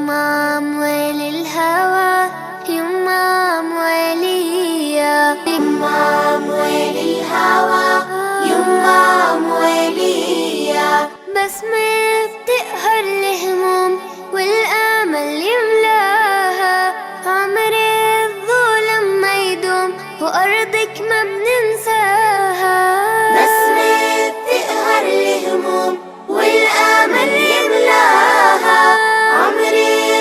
يمام ويل الهوى يمام ويليا يمام ويل الهوى يمام ويليا بسمة بتقهر الهموم والآمل يملاها عمر الظلم ما يدوم وأرضك ما بننساها بسمة بتقهر الهموم والآمل يملاها عمر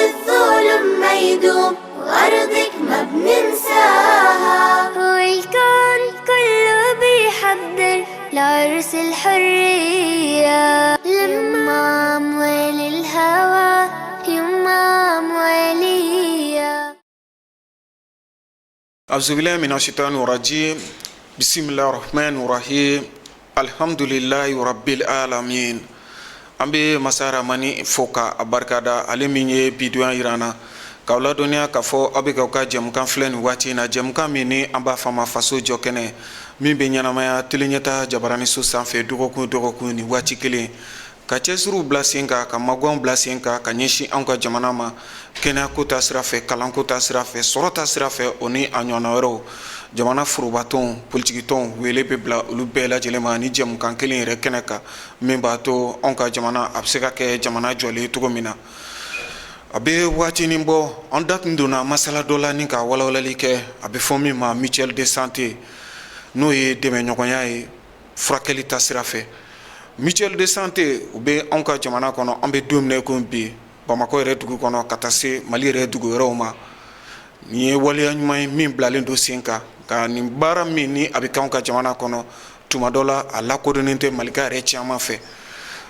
الظلم ما يدوم وأرضك ما بننساها والكون كله بيحضر لعرس الحرية يمام ويل الهوى يمام ويليا أعوذ بالله من الشيطان الرجيم بسم الله الرحمن الرحيم الحمد لله رب العالمين ambe masara mani foka abarkada alemiye bidwan irana kawla dunia kafo abika ka jamkan flen wati na jamkan mini amba fama faso jokene min be nyanamaya tilinyata jabarani so sanfe dogoku ni wati kelen ka cesuru blasinka ka magwan blasinka ka nyeshi anka jamana ma kena kota sirafe kalankota sirafe sorota sirafe oni anyona wero jamana furubaton politikiton wele be bla olu bela jelema ni jam kan kelen re keneka memba to onka jamana abseka ke jamana jole tugomina abe wati nimbo ondat nduna masala dola ni ka walawalali ke abe fomi ma mutuelle de santé no ye deme nyokonya e frakeli tasirafe mutuelle de santé ube onka jamana kono ambe domne ko bi Bamako re dugu kono katase Mali re dugu roma ni wali anyuma min blalen do senka ka ni bara min ni abikan ka jamana kono tuma dola ala kodonente malika re chama fe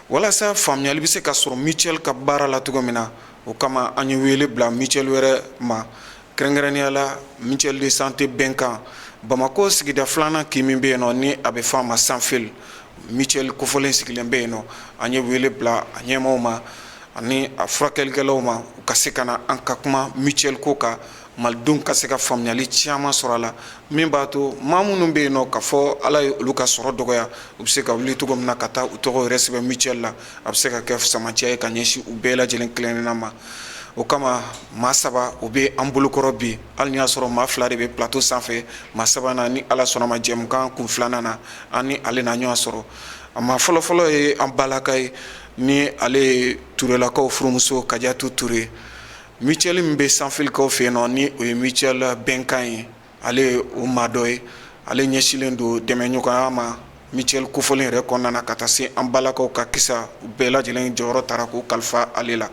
wala sa famnyali bise ka soro mutuel ka bara la tugomina o kama anyu wele bla mutuel were ma krengrani ala mutuel de santé benka Bamako sigida flana kimimbe no ni abe fama sans fil mutuel ko folen sigilembe no anyu wele bla anyemo ma ani afrakel galoma kasekana anka kuma mutuel koka maldun kaseka famnyali chiama sorala mimbato mamunu be no kafo ala luka soro dogoya ubseka wuli tugom na kata utogo resebe mutuel la abseka kef samachia ka nyeshi ubela jelen klenena ma o kama masaba ube ambulu korobi alnya soro ma flare be plateau sanfe masaba na ni ala sona ma jem kan ku flana na ani ale na nyo soro ama folo e ambalakay ni ale turela ko frumuso kajatu ture mutuel mbe sanfil ko fe no ni o mutuel benkan ale o madoy ale nyeshilendo demenyo ka ma mutuel ko folin re konna katase ambalako ka kisa bela jelen joro tarako kalfa alela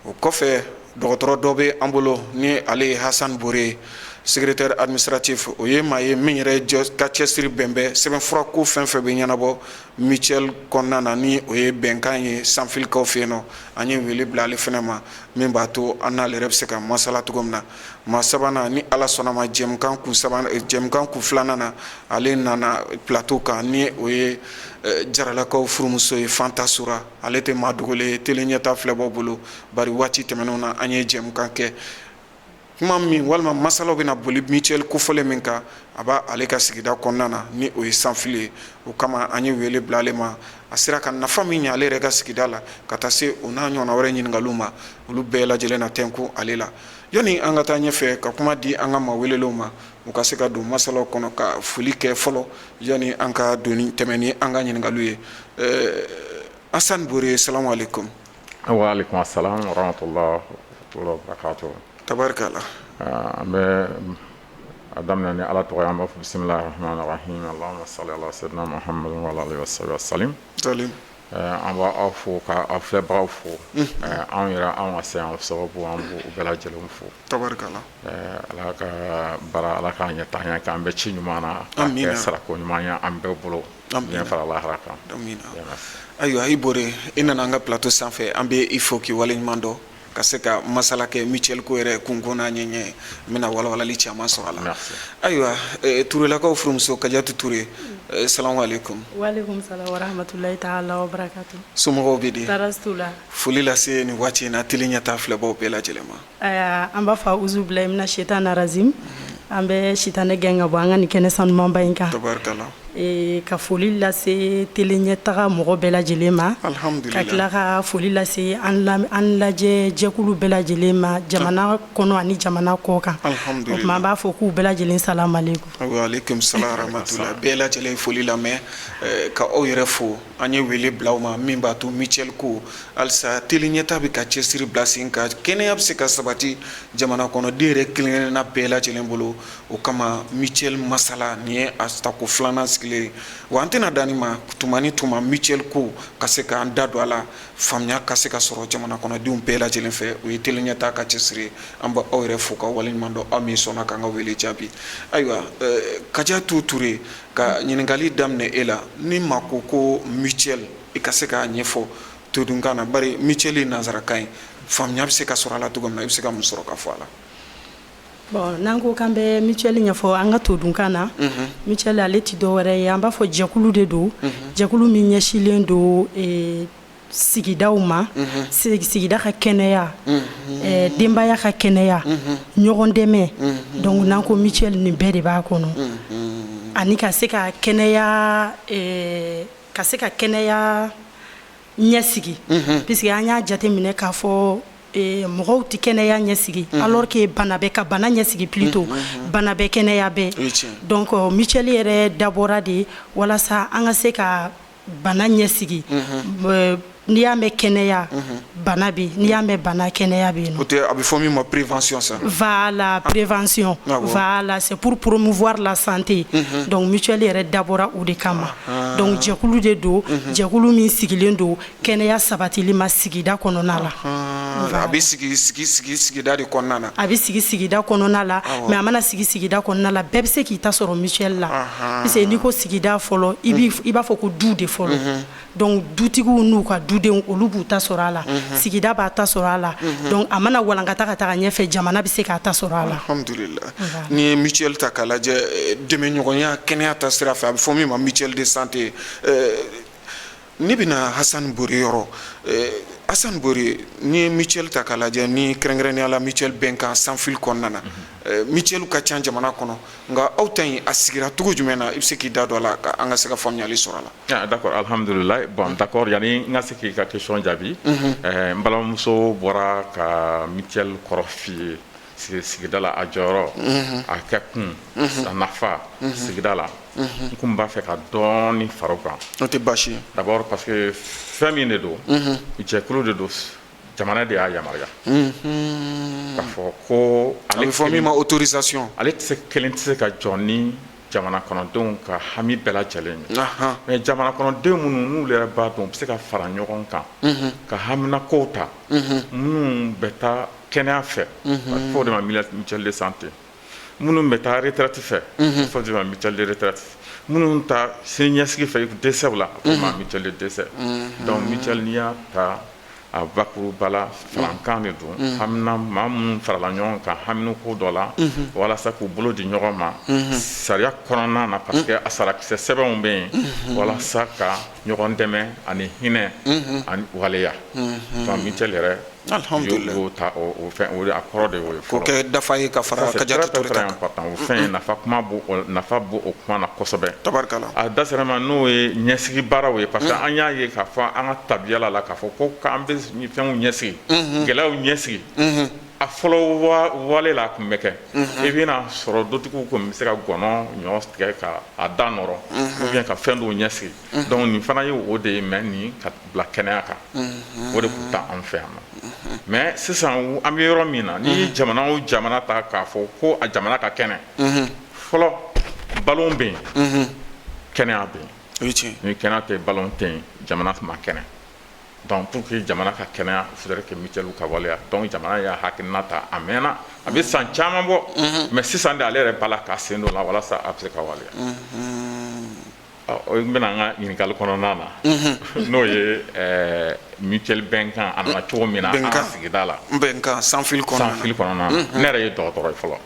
o kofe dogotoro dobe ambulo ni ale Hassan Bouré secrétaire administratif oye maye minre ka chestri bembe seben frako fenfe be nyanabo mutuel konnana ni oye benkanye sanfil ko feno anye wele blale fenema memba to anale repseka masala tugomna masabana ni ala sonama jemkan ku sabana jemkan ku flanana ale nana plateau ka ni oye jarala ko frumuso e fantasura ale te madugole telenyata flebo bulu bari wati temenona anye jemkan ke kuma min walma masalo bena boli mutuel ko fole minka aba ale ka sigida konnana ni o sanfile o kama anye wele blalema asira kan na famille ale rega sigida la katase ona nyona wore nyin ngaluma ulu bela jelena tenku alela yoni angata nyefe ka kuma di anga ma wele loma o ka se ka do masalo kono ka fulike folo yoni anka doni temeni anga nyin ngaluye Hassan Bouré assalamu alaikum. Wa alaikum assalam wa rahmatullahi wa barakatuh. Tabarakallah. Ambe adamna ni ala toyam of bismillahir rahmanir rahim allahumma salli ala sayyidina muhammad wa ala alihi wa sallam salim amba afu ka afle braufu anira an wasa of sababu ambu bela jelum fu tabarakallah ala ka bara ala ka nya tanya ka ambe chi nyumana amina sara ko nyumanya ambe bulo amina fara allah raka amina ayo ay Bouré ina nga plateau sans fait ambe il faut ki walen mando kaseka masala ke mutuel ko ere kunkona nyenye mina wala li chama sorala aywa turela ko frumso kajatu ture assalamu alaikum wa alaikum salam wa rahmatullahi ta'ala wa barakatuh sumo bidi tarastula fulila se ni wati na tilinya tafle bo pela jelema amba fa uzubla mina shaitan razim ambe shitane genga banga ni kene san mamba inka tabarakallah ka foli lase tele ɲɛtaga mɔgɔ bɛɛ lajɛlen ma Alhamdulillah. ka tila ka foli lase an lajɛ jɛkulu bɛɛ lajɛlen ma jamana kɔnɔ ani jamana kɔ kan Alhamdulillah. o tuma an b'a fɔ k'u bɛɛ lajɛlen salamu aleykum wa alaikum salam wa rahmatullah bɛɛ lajɛlen foli lamɛn ka aw yɛrɛ fo an ye wele bila aw ma min b'a to mutuelle ko halisa teli ɲɛta bɛ ka cɛsiri bila sen kan kɛnɛya bɛ se ka sabati jamana kɔnɔden yɛrɛ kelen-kelenna bɛɛ lajɛlen bolo o kama mutuelle masala nin ye a tako filanan sigilen wa an tɛna dan nin ma tuma ni tuma mutuelle ko ka se k'an da don a la faamuya ka se ka sɔrɔ jamana kɔnɔdenw bɛɛ lajɛlen fɛ o ye teli ɲɛta ka cɛsiri an bɛ aw yɛrɛ fo ka waleɲuman dɔn aw min sɔnna k'an ka wele jaabi ayiwa Kadiatou Touré ka ɲininkali daminɛ e la ni ma ko mutuelle i ka se k'a ɲɛfɔ todunkan na bari mutuelle ye nanzarakan ye faamuya bɛ se ka sɔrɔ a la cogo min na i bɛ se ka mun sɔrɔ ka fɔ a la. Bon n'an ko k'an bɛ mutuelle ɲɛfɔ an ka todunkan na mutuelle ale ti dɔwɛrɛ ye an b'a fɔ jɛkulu de don jɛkulu min ɲɛsilen don sigidaw ma sigida ka kɛnɛya denbaya ka kɛnɛya ɲɔgɔn dɛmɛ donc n'an ko mutuelle nin bɛɛ de b'a kɔnɔ ani ka se ka kɛnɛya ɲɛsigi puisque an y'a jateminɛ k'a fɔ mɔgɔw tɛ kɛnɛya ɲɛsigi alors que bana bɛ ka bana ɲɛsigi plutôt bana bɛ kɛnɛya bɛ donc mutuelle yɛrɛ dabɔra de walasa an ka se ka bana ɲɛsigi n'i y'a mɛn kɛnɛya bana bɛ n'i y'a mɛn bana kɛnɛya bɛ yen o tɛ a bɛ fɔ min ma prévention ça. Voilà, prévention. Voilà, c'est pour promouvoir la santé. Donc mutuelle yɛrɛ dabɔra o de kama. Donc jɛkulu de don jɛkulu min sigilen don kɛnɛya sabatili ma sigida kɔnɔna la. A bɛ sigi sigida de kɔnɔna na. A bɛ sigi sigida kɔnɔna la mais a mana sigi sigida kɔnɔna la bɛɛ bɛ se k'i ta sɔrɔ mutuelle la. Parce que n'i ko sigida fɔlɔ i b'a fɔ ko du de fɔlɔ. Donc dutigiw n'u ka dudenw olu b'u ta sɔrɔ a la sigida b'a ta sɔrɔ a la donc a mana walankata ka taga ɲɛfɛ jamana bɛ se k'a ta sɔrɔ a la. Alhamdulillah. Ni ye mutuelle ta k'a lajɛ dɛmɛɲɔgɔnya kɛnɛya ta sira fɛ a bɛ fɔ min ma mutuelle de santé ne bɛna Hassan Bori yɔrɔ Hassan Bori ni ye mutuelle ta k'a lajɛ ni kɛrɛnkɛrɛnnenya la mutuelle bɛnkan sans fil kɔnɔna na mutuelle ka ca jamana kɔnɔ nka aw ta in a sigira cogo jumɛn na i bɛ se k'i da don a la an ka se ka faamuyali sɔrɔ a la. D'accord, alhamdulillah. Bon, d'accord, yani n ka se k'i ka question jaabi n balimamuso bɔra ka mutuelle kɔrɔ f'i ye sigida la a jɔyɔrɔ a kɛ kun a nafa sigida la n kun b'a fɛ ka dɔɔni fara o kan. O tɛ baasi ye. D'abord parce que fɛn min de don jɛkulu de don jamana de y'a yamaruya k'a fɔ ko a bɛ fɔ min ma autorisation ale kelen tɛ se ka jɔ ni jamana kɔnɔdenw ka hami bɛɛ lajɛlen ye mais jamana kɔnɔdenw minnu n'u yɛrɛ b'a dɔn u bɛ se ka fara ɲɔgɔn kan ka hamina kow ta minnu bɛ taa kɛnɛya fɛ a fɔ o de ma mutuelle de santé minnu bɛ taa retraite fɛ a fɔ o de ma mutuelle de retraite minnu ta sini ɲɛsigi fɛ décès la a fɔ o ma mutuelle de décès donc mutuelle n'i y'a ta a bakuruba la farankan de don hamina maa minnu farala ɲɔgɔn kan haminako dɔ la walasa k'u bolo di ɲɔgɔn ma sariya kɔnɔna na parce que a sarakisɛ sɛbɛnw bɛ yen walasa ka ɲɔgɔn dɛmɛ ani hinɛ ani waleya donc mutuelle yɛrɛ y'o ta o fɛn o de a kɔrɔ de y'o ye k'o kɛ dafa ye ka fara Kadiatou Touré ta kan o fɛn nafa b'o o kuma na kosɛbɛ tabarikala a da sera ma n'o ye ɲɛsigi baaraw ye parce que an y'a ye k'a fɔ an ka tabiya la k'a fɔ ko k'an bɛ fɛnw ɲɛsigi gɛlɛyaw ɲɛsigi a fɔlɔ wale la a kun bɛ kɛ i bɛna sɔrɔ dutigiw kɔni bɛ se ka gɔnɔ ɲɔ tigɛ ka a da nɔrɔ ou bien ka fɛn dɔw ɲɛsigi donc nin fana ye o de ye mais nin ka bila kɛnɛya kan o de tun tɛ an fɛ yan nɔ mais sisan an bɛ yɔrɔ min na n'i ye jamana o jamana ta k'a fɔ ko a jamana ka kɛnɛ fɔlɔ ballon bɛ yen kɛnɛya bɛ yen ni kɛnɛya tɛ ballon tɛ yen jamana ma kɛnɛ donc pour que jamana ka kɛnɛya il faudrait que mutuelle ka waleya donc jamana y'a hakilina ta a mɛnna a bɛ san caman bɔ mais sisan de ale yɛrɛ b'a la k'a sen don la walasa a bɛ se ka waleya n bɛna an ka ɲininkali kɔnɔna na n'o ye mutuelle bɛnkan a nana cogo min na an ka sigida la bɛnkan sans fil kɔnɔna na ne yɛrɛ ye dɔgɔtɔrɔ ye fɔlɔ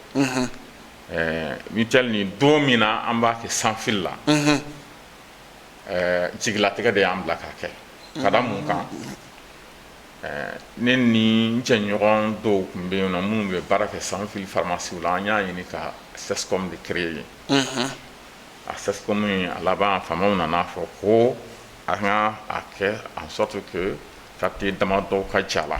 mutuelle nin don min na an b'a kɛ sans fil la jigilatigɛ de y'an bila k'a kɛ ka da mun kan ne ni n cɛɲɔgɔn dɔw tun bɛ yen nɔ minnu bɛ baara kɛ sans fil pharmacie la an y'a ɲini ka CESCOM de créer yen a CESCOM a laban famaw nana fɔ ko a ka a kɛ en sorte que papier damadɔ ka ca la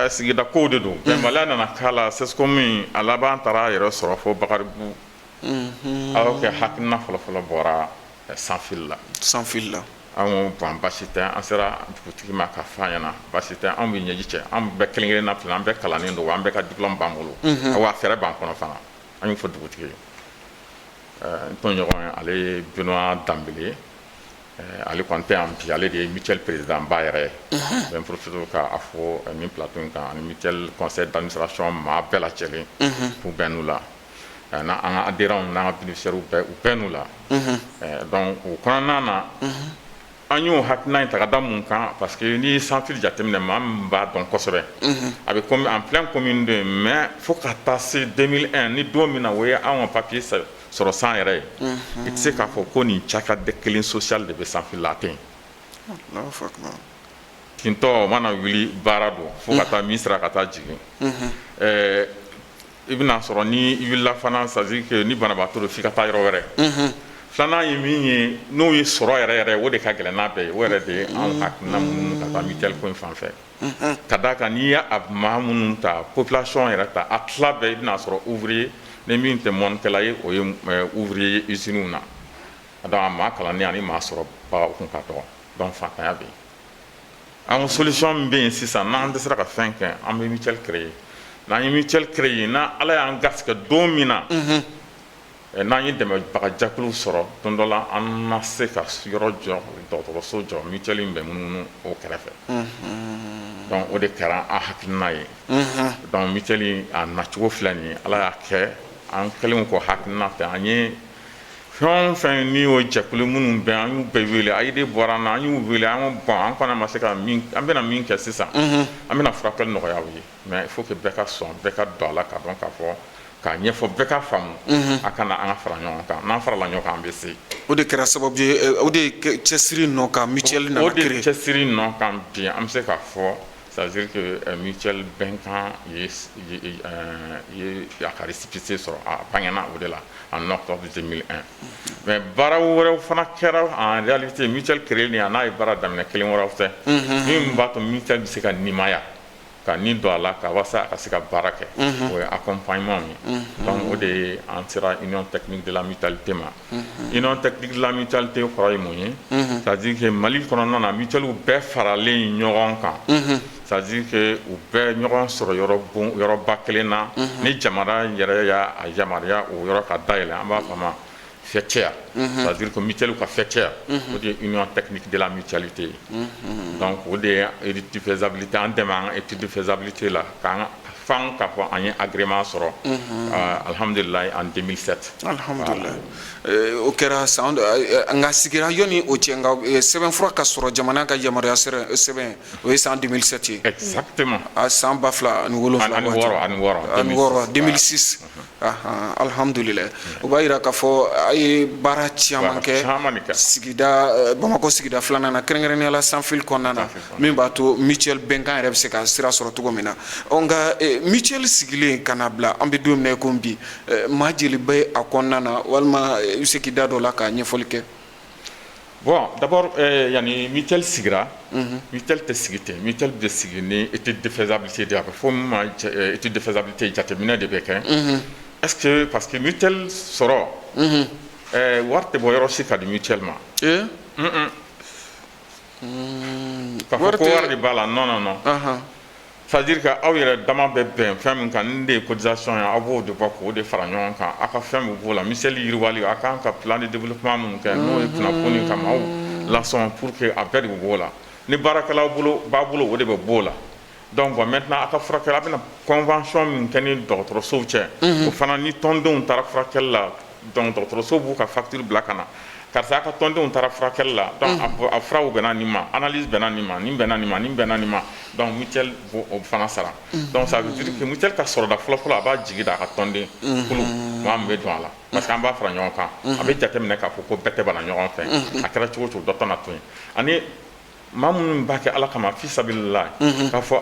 sigida kow de don bɛnbaliya nana k'a la CESCOM a laban taara a yɛrɛ sɔrɔ fo Bakaribu alors que hakilina fɔlɔfɔlɔ bɔra sans fil la an ko bon basi tɛ an sera dugutigi ma ka f'a ɲɛna basi tɛ an bɛ ɲɛji cɛ an bɛɛ kelen kelen na filɛ an bɛɛ kalannen don an bɛɛ ka diplôme b'an bolo wa fɛɛrɛ b'an kɔnɔ fana an y'o fɔ dugutigi ye n tɔɲɔgɔn ye ale ye Benoît Dambele ale kɔni tɛ yan bi ale de ye mutuelle président ba yɛrɛ ye bɛ n profite k'a fɔ nin plateau in kan ani mutuelle conseil d'administration maa bɛɛ lajɛlen k'u bɛn n'u la n'an ka adhérents n'an ka bénéficiaires u bɛɛ n'u la donc o kɔnɔna na an y'o hakilina in ta ka da mun kan parce que n'i ye sans fil jateminɛ maa min b'a dɔn kosɛbɛ a bɛ en pleine commune de mais fo ka taa se 2001 ni don min na o ye anw ka papier sɔrɔ san yɛrɛ ye i tɛ se k'a fɔ ko nin cakɛda kelen social de bɛ sans fil la a tɛ yen tintɔ mana wuli baara don fo ka taa min sira ka taa jigin i bɛna sɔrɔ ni i wulila fana c'est à dire que ni banabaatɔ don f'i ka taa yɔrɔ wɛrɛ filanan ye min ye n'o ye sɔrɔ yɛrɛ yɛrɛ o de ka gɛlɛn n'a bɛɛ ye o yɛrɛ de ye anw hakilina minnu ka taa mutuelle ko in fan fɛ ka d'a kan n'i y'a maa minnu ta population yɛrɛ ta a tila bɛɛ i bɛna sɔrɔ ouvrier ni min tɛ mɔnikɛla ye o ye ouvrier ye usines na donc a maa kalannen ani maa sɔrɔ baga kun ka dɔgɔ donc fantanya bɛ yen an ko solution min bɛ yen sisan n'an tɛ sera ka fɛn kɛ an bɛ mutuelle créer n'an ye mutuelle créer na ala y'an garisɛgɛ don min na n'an ye dɛmɛbagajɛkulu sɔrɔ don dɔ la an na se ka yɔrɔ jɔ dɔgɔtɔrɔso jɔ mutuelle in bɛ munumunu o kɛrɛfɛ donc o de kɛra an hakilina ye donc mutuelle a nacogo filɛ nin ye ala y'a kɛ an kɛlen kɔ hakilina fɛ an ye fɛn o fɛn ni o jɛkulu minnu bɛ an y'u bɛɛ wele a ye de bɔra an na an y'u wele an ko bon an fana ma se ka min an bɛna min kɛ sisan an bɛna furakɛli nɔgɔya u ye mais il faut que bɛɛ ka sɔn bɛɛ ka don a la ka dɔn k'a fɔ k'a ɲɛfɔ bɛɛ ka faamu a kana an ka fara ɲɔgɔn kan n'an farala ɲɔgɔn kan an bɛ se o de kɛra sababu ye o de cɛsiri nɔ kan mutuelle nana créer o de cɛsiri nɔ kan bi an bɛ se k'a fɔ c'est-à-dire que mutuelle bɛnkan ye a ka récépissé sɔrɔ a bangena o de la en octobre 2001 mais baara wɛrɛw fana kɛra en réalité mutuelle créer a n'a ye baara daminɛ kelen wɛrɛw tɛ min b'a to mutuelle bɛ se ka nimaya ka ni don a la ka walasa a ka se ka baara kɛ o ye accompagnement ye donc o de ye an sera union technique de la mutualité ma union technique de la mutualité kɔrɔ ye mun ye c'est-à-dire que Mali kɔnɔna na mutuelle bɛɛ faralen ɲɔgɔn kan c'est-à-dire que u bɛɛ ɲɔgɔn sɔrɔ yɔrɔba kelen na ni jamana yɛrɛ y'a yamaruya o yɔrɔ ka dayɛlɛ an b'a fɔ a ma fêtière c'est-à-dire que mutuelle ka fêtière o de ye union technique de la mutualité donc o de ye étude de faisabilité an dɛmɛ an ka étude de faisabilité la k'an fan k'a fɔ an ye agrément sɔrɔ alhamdulilayi en 2007 alhamdulilayi o kɛra san nka sigira yanni o cɛ nka sɛbɛnfura ka sɔrɔ jamana ka yamaruya sɛbɛn o ye san 2007 ye exactement a san 2007 ani wɔɔrɔ 2006 alhamdulilayi o b'a yira k'a fɔ a ye baara caman kɛ sigida Bamakɔ sigida filanan na kɛrɛnkɛrɛnnenya la sans fil kɔnɔna na min b'a to mutuelle bɛnkan yɛrɛ bɛ se ka sira sɔrɔ cogo min na nka mutuelle sigilen ka na bila an bɛ don min na ko bi maa jeli bɛ a kɔnɔna na walima i bɛ se k'i da dɔ la ka ɲɛfɔli kɛ bon d'abord yani mutuelle sigira mutuelle tɛ sigi ten mutuelle bɛ sigi ni étude de faisabilité de a bɛ fɔ min ma étude de faisabilité jateminɛ de bɛ kɛ est-ce que parce que mutuelle sɔrɔ wari tɛ bɔ yɔrɔ si ka di mutuelle ma k'a fɔ ko wari de b'a la non c'est-à-dire que aw yɛrɛ dama bɛ bɛn fɛn min kan ni de ye cotisation ye aw b'o de bɔ k'o de fara ɲɔgɔn kan aw ka fɛn min b'o la mutuelle yiriwali aw kan ka plan de développement minnu kɛ n'o ye kunnafoni kama aw lasɔn pour que a bɛɛ de bɛ b'o la ni baarakɛlaw b'a bolo o de bɛ b'o la donc bon maintenant a ka furakɛli a bɛna convention min kɛ ni dɔgɔtɔrɔsow cɛ o fana ni tɔndenw taara furakɛli la donc dɔgɔtɔrɔsow b'u ka facture bila ka na karisa a ka tɔndenw taara furakɛli la donc a furaw bɛnna nin ma analyse bɛnna nin ma nin bɛnna nin ma nin bɛnna nin ma donc mutuelle b'o fana sara donc ça veut dire que mutuelle ka sɔrɔda fɔlɔfɔlɔ a b'a jigi da a ka tɔnden kulu maa min bɛ don a la parce que an b'a fara ɲɔgɔn kan a bɛ jateminɛ k'a fɔ ko bɛɛ tɛ bana ɲɔgɔn fɛ a kɛra cogo o cogo dɔ tɛna to yen ani maa minnu b'a kɛ ala kama fi sabilillahi k'a fɔ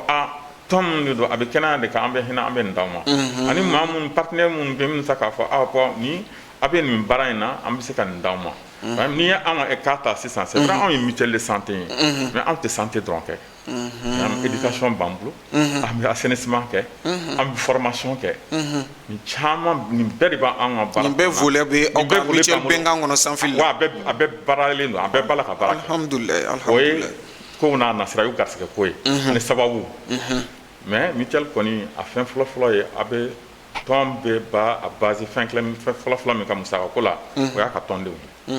tɔn min de don a bɛ kɛnɛya de kan an bɛ hinɛ an bɛ nin d'aw ma ani maa minnu partenaire minnu bɛ min sa k'a fɔ bɔn ni a bɛ nin baara in na an bɛ se ka nin d'aw ma n'i ye an ka cas ta sisan c'est vrai anw ye mutuelle de santé ye mais anw tɛ santé dɔrɔn kɛ an bɛ éducation b'an bolo an bɛ assainissement kɛ an bɛ formation kɛ nin caman nin bɛɛ de b'an ka baara nin bɛɛ volet bɛ aw ka mutuelle bɛnkan kɔnɔ sanfili la wa a bɛɛ baaralen don a bɛɛ b'a la ka baara kɛ alhamdulilayi o ye kow n'a nasira y'u garisɛgɛ ko ye ani sababu mais mutuelle kɔni a fɛn fɔlɔ-fɔlɔ ye a bɛ tɔn bɛ ba a base fɛn fɔlɔ-fɔlɔ min ka musaka ko la o y'a ka tɔndenw ye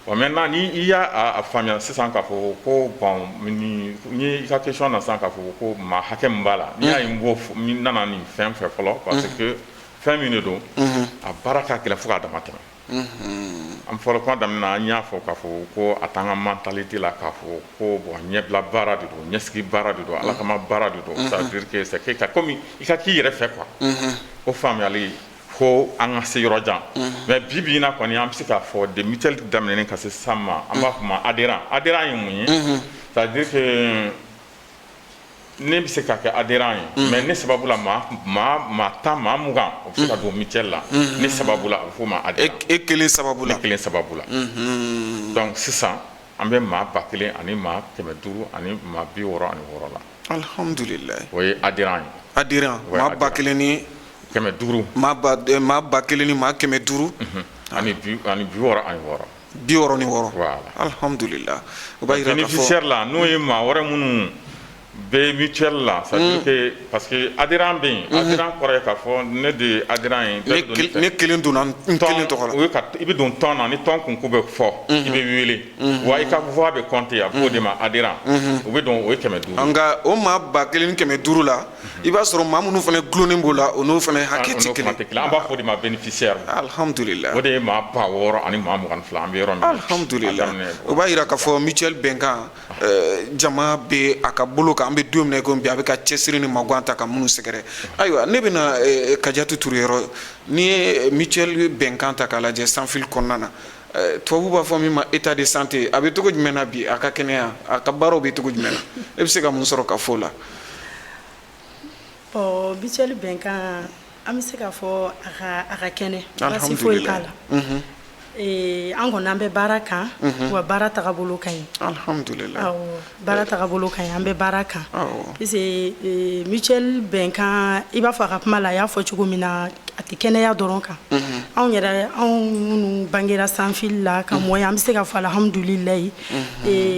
bon maintenant ni i y'a faamuya sisan k'a fɔ ko bon ni i ka question na sisan k'a fɔ ko maa hakɛ min b'a la n'i y'a ye n nana nin fɛn fɛ fɔlɔ parce que fɛn min de don a baara ka gɛlɛn fo k'a dama tɛmɛ an fɔlɔ kuma daminɛ na an y'a fɔ k'a fɔ ko a t'an ka mentalité la k'a fɔ ko bon ɲɛbila baara de don ɲɛsigi baara de don ala kama baara de don ça veut dire que c'est que comme i ka k'i yɛrɛ fɛ quoi o faamuyali fo an ka se yɔrɔ jan mais bi bi in na kɔni an bɛ se k'a fɔ de mutuelle daminɛnen ka se sisan ma an b'a fɔ ma adhérent ye mun ye ça veut dire que ne bɛ se ka kɛ adhérent ye mais ne sababu la maa 10 maa 20 o bɛ se ka don mutuelle la ne sababu la a bɛ f'o ma adhérent e kelen sababu la ne kelen sababu la donc sisan an bɛ maa 1000 ani maa 500 ani maa 66 la alhamdulilayi o ye adhérent ye adhérent maa 1000 ni 500 maa 1000 ni maa 500 ani 66 66 voilà alhamdulilayi o b'a yira k'a fɔ bénéficiaire la n'o ye maa wɛrɛ minnu bɛ mutuelle la ça veut dire que parce que adhérent bɛ yen adhérent kɔrɔ ye k'a fɔ ne de ye adhérent ye ne kelen donna n kelen tɔgɔ la o ye ka i bɛ don tɔn na ni tɔn kunko bɛ fɔ i bɛ wele wa i ka voix bɛ compter a b'o de ma adhérent o bɛ don o ye 500 nka o maa 1000 ni 500 la i b'a sɔrɔ maa minnu fana gulonnen b'o la o n'o fana hakɛ tɛ kelen an b'a fɔ o de ma bénéficiaire alhamdulilayi o de ye maa 60 ani maa 22 an bɛ yɔrɔ min alhamdulilayi o b'a yira k'a fɔ mutuelle bɛnkan jama bɛ a ka bolo kan an bɛ don min na i ko bi a bɛ ka cɛsiri ni magan ta ka minnu sɛgɛrɛ ayiwa ne bɛna Kajatu Ture yɔrɔ n'i ye mutuelle bɛnkan ta k'a lajɛ sanfili kɔnɔna na tubabu b'a fɔ min ma état de santé a bɛ cogo jumɛn na bi a ka kɛnɛya a ka baaraw bɛ cogo jumɛn na e bɛ se ka mun sɔrɔ ka fɔ o la mutuelle bɛnkan an bɛ se k'a fɔ a ka kɛnɛ baasi foyi t'a la an kɔni an bɛ baara kan wa baara tagabolo ka ɲi alhamdulilayi baara tagabolo ka ɲi an bɛ baara kan parce que mutuelle bɛnkan i b'a fɔ a ka kuma la a y'a fɔ cogo min na a tɛ kɛnɛya dɔrɔn kan anw minnu bangera sanfili la ka mɔn an bɛ se ka fɔ alhamdulilayi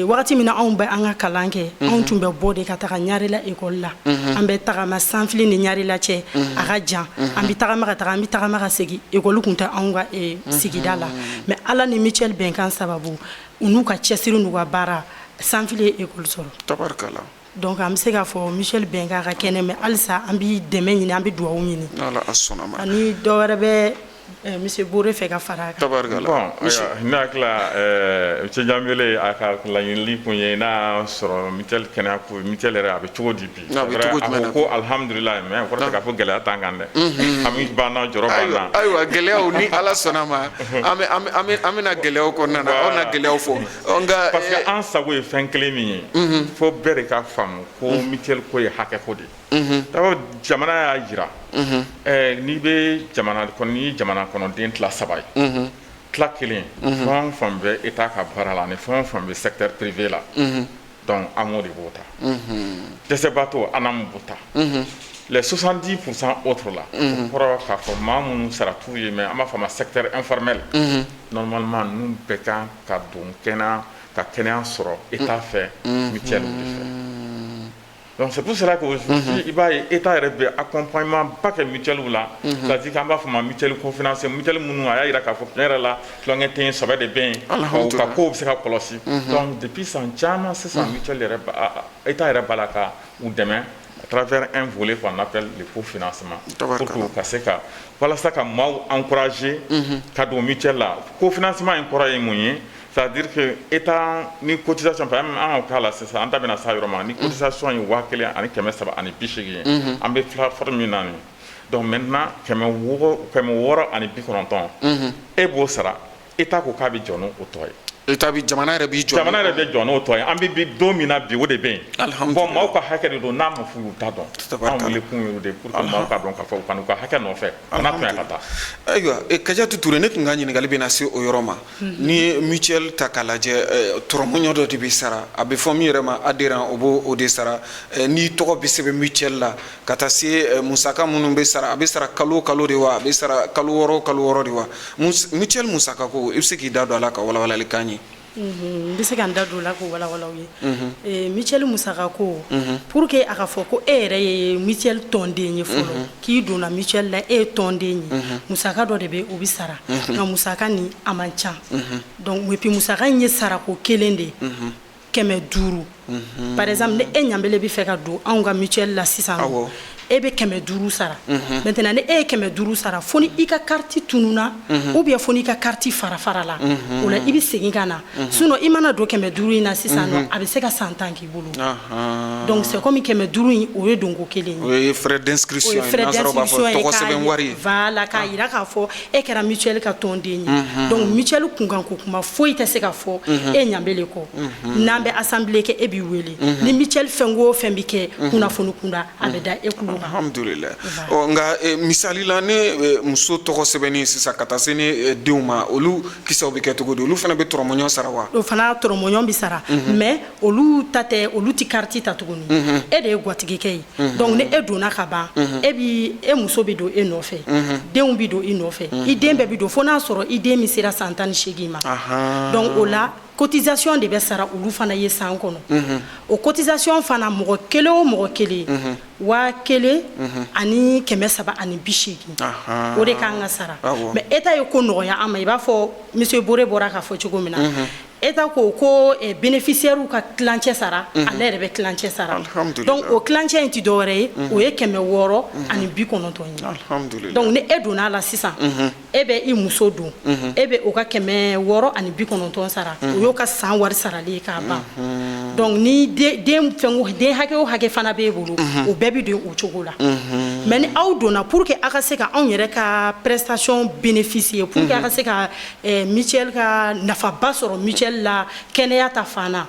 wagati min na anw bɛ an ka kalan kɛ anw tun bɛ bɔ de ka taga Ɲarela école la an bɛ tagama sanfili ni Ɲarela cɛ a ka jan an bɛ tagama ka taga an bɛ tagama ka segin école tun tɛ anw ka sigida la mais ala ni mutuelle bɛnkan sababu u n'u ka cɛsiri n'u ka baara sanfili ye école sɔrɔ tabarikala donc an bɛ se k'a fɔ mutuelle bɛnkan ka kɛnɛ mais halisa an bɛ dɛmɛ ɲini an bɛ dugawu ɲini ala a sɔnna ma ani dɔ wɛrɛ bɛ monsieur Bore fɛ ka fara a kan tabarikala bon ne hakili la monsieur Janbele a ka laɲinili kun ye n'a sɔrɔ mutuelle kɛnɛya ko mutuelle yɛrɛ a bɛ cogo di bi a bɛ cogo jumɛn na a ko alhamdulilayi mais o kɔrɔ tɛ k'a fɔ gɛlɛya t'an kan dɛ ami banna jɔrɔ banna ayiwa gɛlɛyaw ni ala sɔnna ma an bɛna gɛlɛyaw kɔnɔna na aw na gɛlɛyaw fɔ nka parce que an sago ye fɛn kelen min ye fo bɛɛ de ka faamu ko mutuelle ko ye hakɛ ko de d'abord jamana y'a jira n'i bɛ jamana kɔnɔden tila 3 ye tila 1 fɛn o fɛn bɛ état ka baara la ani fɛn o fɛn bɛ secteur privé la donc an m'o de b'o ta dɛsɛbaatɔ an b'o ta les 70% autres là o kɔrɔ k'a fɔ maa minnu sara t'u ye mais an b'a fɔ a ma secteur informel normalement ninnu bɛɛ kan ka don ka kɛnɛya sɔrɔ état fɛ mutuelle de fɛ. Donc c'est pour cela qu'aujourd'hui, il va état yɛrɛ accompagnement pas que mutuelle là, c'est-à-dire qu'an b'a fɔ ma mutuelle cofinancée mutuelle minnu a y'a yira k'a fɔ tiɲɛ yɛrɛ la tulonkɛ tɛ sɛbɛ de bɛ yen ka kow bɛ se ka kɔlɔsi donc depuis san caman sisan mutuelle yɛrɛ état yɛrɛ b'a la ka u dɛmɛ à travers un volet qu'on appelle le cofinancement pour que ka se ka walasa ka maaw encourager ka don mutuelle la cofinancement in kɔrɔ ye mun ye c'est-à-dire que état ni cotisation par exemple an ka la sisan an ta bɛna sa yɔrɔ ma ni cotisation ye 1000 ani 380 ye an bɛ plateforme min na nin donc maintenant 690 e b'o sara état ko k'a bɛ jɔ n'o tɔ ye état bi jamana yɛrɛ b'i jɔ jamana yɛrɛ bɛ jɔ n'o tɔ ye an bɛ don min na bi o de bɛ yen Alhamdulillah. bon maaw ka hakɛ de don n'a ma f'u t'a dɔn Tabaraka an wele kun ye o de pour que maaw ka dɔn k'a fɔ u ka n'u ka hakɛ nɔfɛ kana tun ka taa ayiwa Kadiatou Touré ne tun ka ɲininkali bɛna se o yɔrɔ ma ni mutuelle ta k'a lajɛ tɔrɔmɔɲɔ dɔ de bɛ sara a bɛ fɔ min yɛrɛ ma adhérent o b'o o de sara ni tɔgɔ bɛ sɛbɛn mutuelle la ka taa se musaka minnu bɛ sara a bɛ sara kalo o kalo de wa a bɛ sara kalo wɔɔrɔ o kalo wɔɔrɔ de wa mutuelle musaka ko i bɛ se k'i da don a la ka walawalali k'an ye n bɛ se ka n da don o la k'o walawala aw ye mutuelle musaka ko pour que a ka fɔ ko e yɛrɛ ye mutuelle tɔnden ye fɔlɔ k'i donna mutuelle la e ye tɔnden ye musaka dɔ de bɛ o bɛ sara nka musaka nin a man ca donc et puis musaka in ye sarako kelen de ye 500 par exemple ni e ɲanbele bɛ fɛ ka don anw ka mutuelle la sisan e bɛ 500 sara maintenant ni e ye 500 sara fo ni i ka carte tununa ou bien fo ni i ka carte fara la o la i bɛ segin ka na sinon i mana don 500 in na sisan nɔ a bɛ se ka san 10 k'i bolo donc c'est comme 500 in o ye donko kelen ye o ye frais d'inscription ye n'a sɔrɔ b'a fɔ tɔgɔ sɛbɛn wari ye voilà k'a jira k'a fɔ e kɛra mutuelle ka tɔnden ye donc mutuelle kunkanko kuma foyi tɛ se ka fɔ e ɲanbele kɔ n'an bɛ assemblée kɛ e b'i wele ni mutuelle fɛn o fɛn bɛ kɛ kunnafoni kunda a bɛ da e kulo alhamdulillah nga misali la ne muso tɔgɔ sɛbɛnni sisan ka taa se ne denw ma olu kisaw bɛ kɛ cogo di olu fana bɛ tɔrɔmɔɲɔ sara wa o fana tɔrɔmɔɲɔ bɛ sara mais olu ta tɛ olu ti carte ta tuguni e de ye gwatigikɛ ye donc ni e donna ka ban e muso bɛ don e nɔfɛ denw bɛ don i nɔfɛ i den bɛɛ bɛ don fo n'a sɔrɔ i den min sera san 18 ma donc o la cotisation de bɛ sara olu fana ye san kɔnɔ o cotisation fana mɔgɔ kelen o mɔgɔ kelen 1000 ani 380 o de kan ka sara mais état ye ko nɔgɔya an ma i b'a fɔ monsieur Bore bɔra k'a fɔ cogo min na état ko bénéficiaire ka tilancɛ sara ale yɛrɛ bɛ tilancɛ sara donc o tilancɛ in ti dɔwɛrɛ ye o ye 690 ye donc ni e donna la sisan e bɛ i muso don e bɛ o ka 690 sara o y'o ka san wari sarali ye k'a ban donc ni den hakɛ o hakɛ fana b'e bolo o bɛɛ bɛ don o cogo la mais ni aw donna pour que a ka se ka anw yɛrɛ ka prestation bénéficier pour que a ka se ka mutuelle ka nafaba sɔrɔ mutuelle la kɛnɛya ta fan na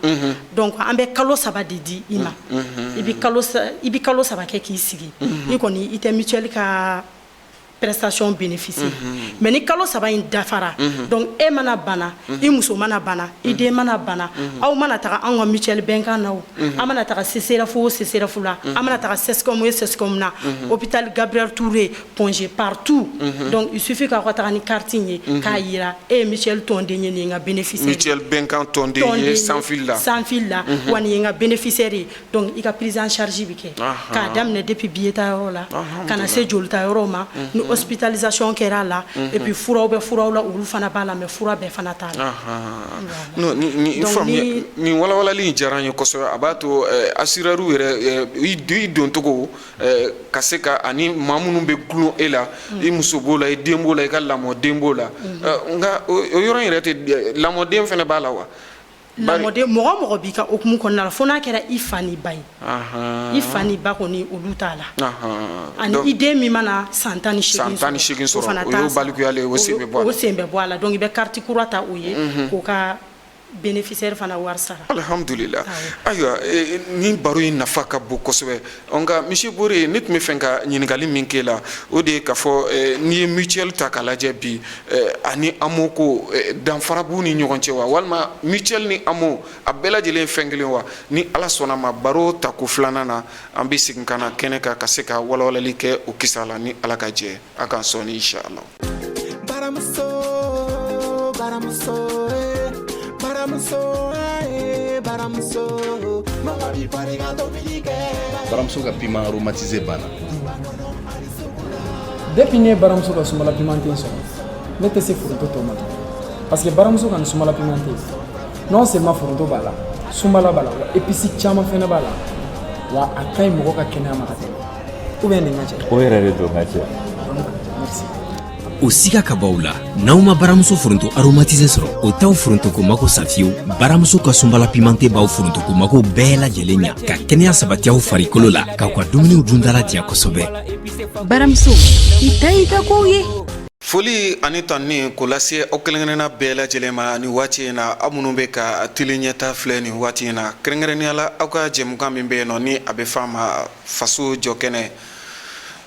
donc an bɛ kalo 3 de di i ma i bɛ kalo 3 kɛ k'i sigi i kɔni i tɛ mutuelle ka prestation bénéficier mais ni kalo 3 in dafara donc e mana bana i muso mana bana i den mana bana aw mana taga an ka mutuelle bɛnkan na o an mana taga CCRF o CCRF la an mana taga CESCOM o CESCOM na hôpital Gabriel Touré Pongé partout donc il suffit k'aw ka taga ni carte ye k'a yira e ye mutuelle tɔnden ye nin ka bénéficiaire mutuelle bɛnkan tɔnden ye sans fil la wa nin ye ka bénéficiaire ye donc i ka prise en charge bɛ kɛ k'a daminɛ depuis billet ta yɔrɔ la kana se jolita yɔrɔ ma hospitalisation kɛra la et puis furaw bɛ furaw la olu fana b'a la mais fura bɛɛ fana t'a la ni walawalali diyara n ye kosɛbɛ a b'a to assureur yɛrɛ i don togo ka se ka ani maa minnu bɛ gulon e la i muso b'o la i den b'o la i ka lamɔden b'o la nka o yɔrɔ in yɛrɛ tɛ lamɔden fana b'a la wa lamɔden mɔgɔ b'i ka okumu kɔnɔna la fo n'a kɛra i fa ni ba ye i fa ni ba kɔni olu t'a la ani i den min mana san 18 sɔrɔ o y'o balikuyalen ye o sen bɛ bɔ a la donc i bɛ carte kura ta o ye k'o ka bénéficiaire fana wari sara alhamdulillah ayiwa ni baro in nafa ka bon kosɛbɛ nka monsieur Bore ne tun bɛ fɛ ka ɲininkali min kɛ la o de ye k'a fɔ n'i ye mutuelle ta k'a lajɛ bi ani AMO ko danfara b'u ni ɲɔgɔn cɛ wa walima mutuelle ni AMO a bɛɛ lajɛlen ye fɛn kelen wa ni ala sɔnna ma baro ta ko filanan na an bɛ segin ka na kɛnɛ kan ka se ka walawalali kɛ o kisa la ni ala ka jɛ a k'an sɔn inshallah. Baramuso ka piment aromatisé banna. Depuis ne baramuso ka sumala pimenté sɔrɔ ne tɛ se foronto tɔ ma parce que baramuso ka nin sumala pimenté non seulement foronto b'a la sumala b'a la wa épices caman fɛnɛ b'a la wa a ka ɲi mɔgɔ ka kɛnɛya ma ka tɛmɛ ou bien nin ka cɛ. O yɛrɛ de don ka cɛ. Merci. O siga ka b'aw la n'aw ma baramuso foronto aromatisé sɔrɔ o t'aw forontoko mako sa fiyewu baramuso ka sunbala pimenté b'aw forontoko mako bɛɛ lajɛlen ɲa ka kɛnɛya sabati aw farikolo la k'aw ka dumuniw dundala diya kosɛbɛ. Baramuso i ta kow ye. foli ani tanni k'o lase aw kelenkɛrɛnna bɛɛ lajɛlen ma ni waati in na aw minnu bɛ ka tele ɲɛta filɛ nin waati in na kɛrɛnkɛrɛnnenya la aw ka jɛmukan min bɛ yen nɔ ni a bɛ f'a ma faso jɔkɛnɛ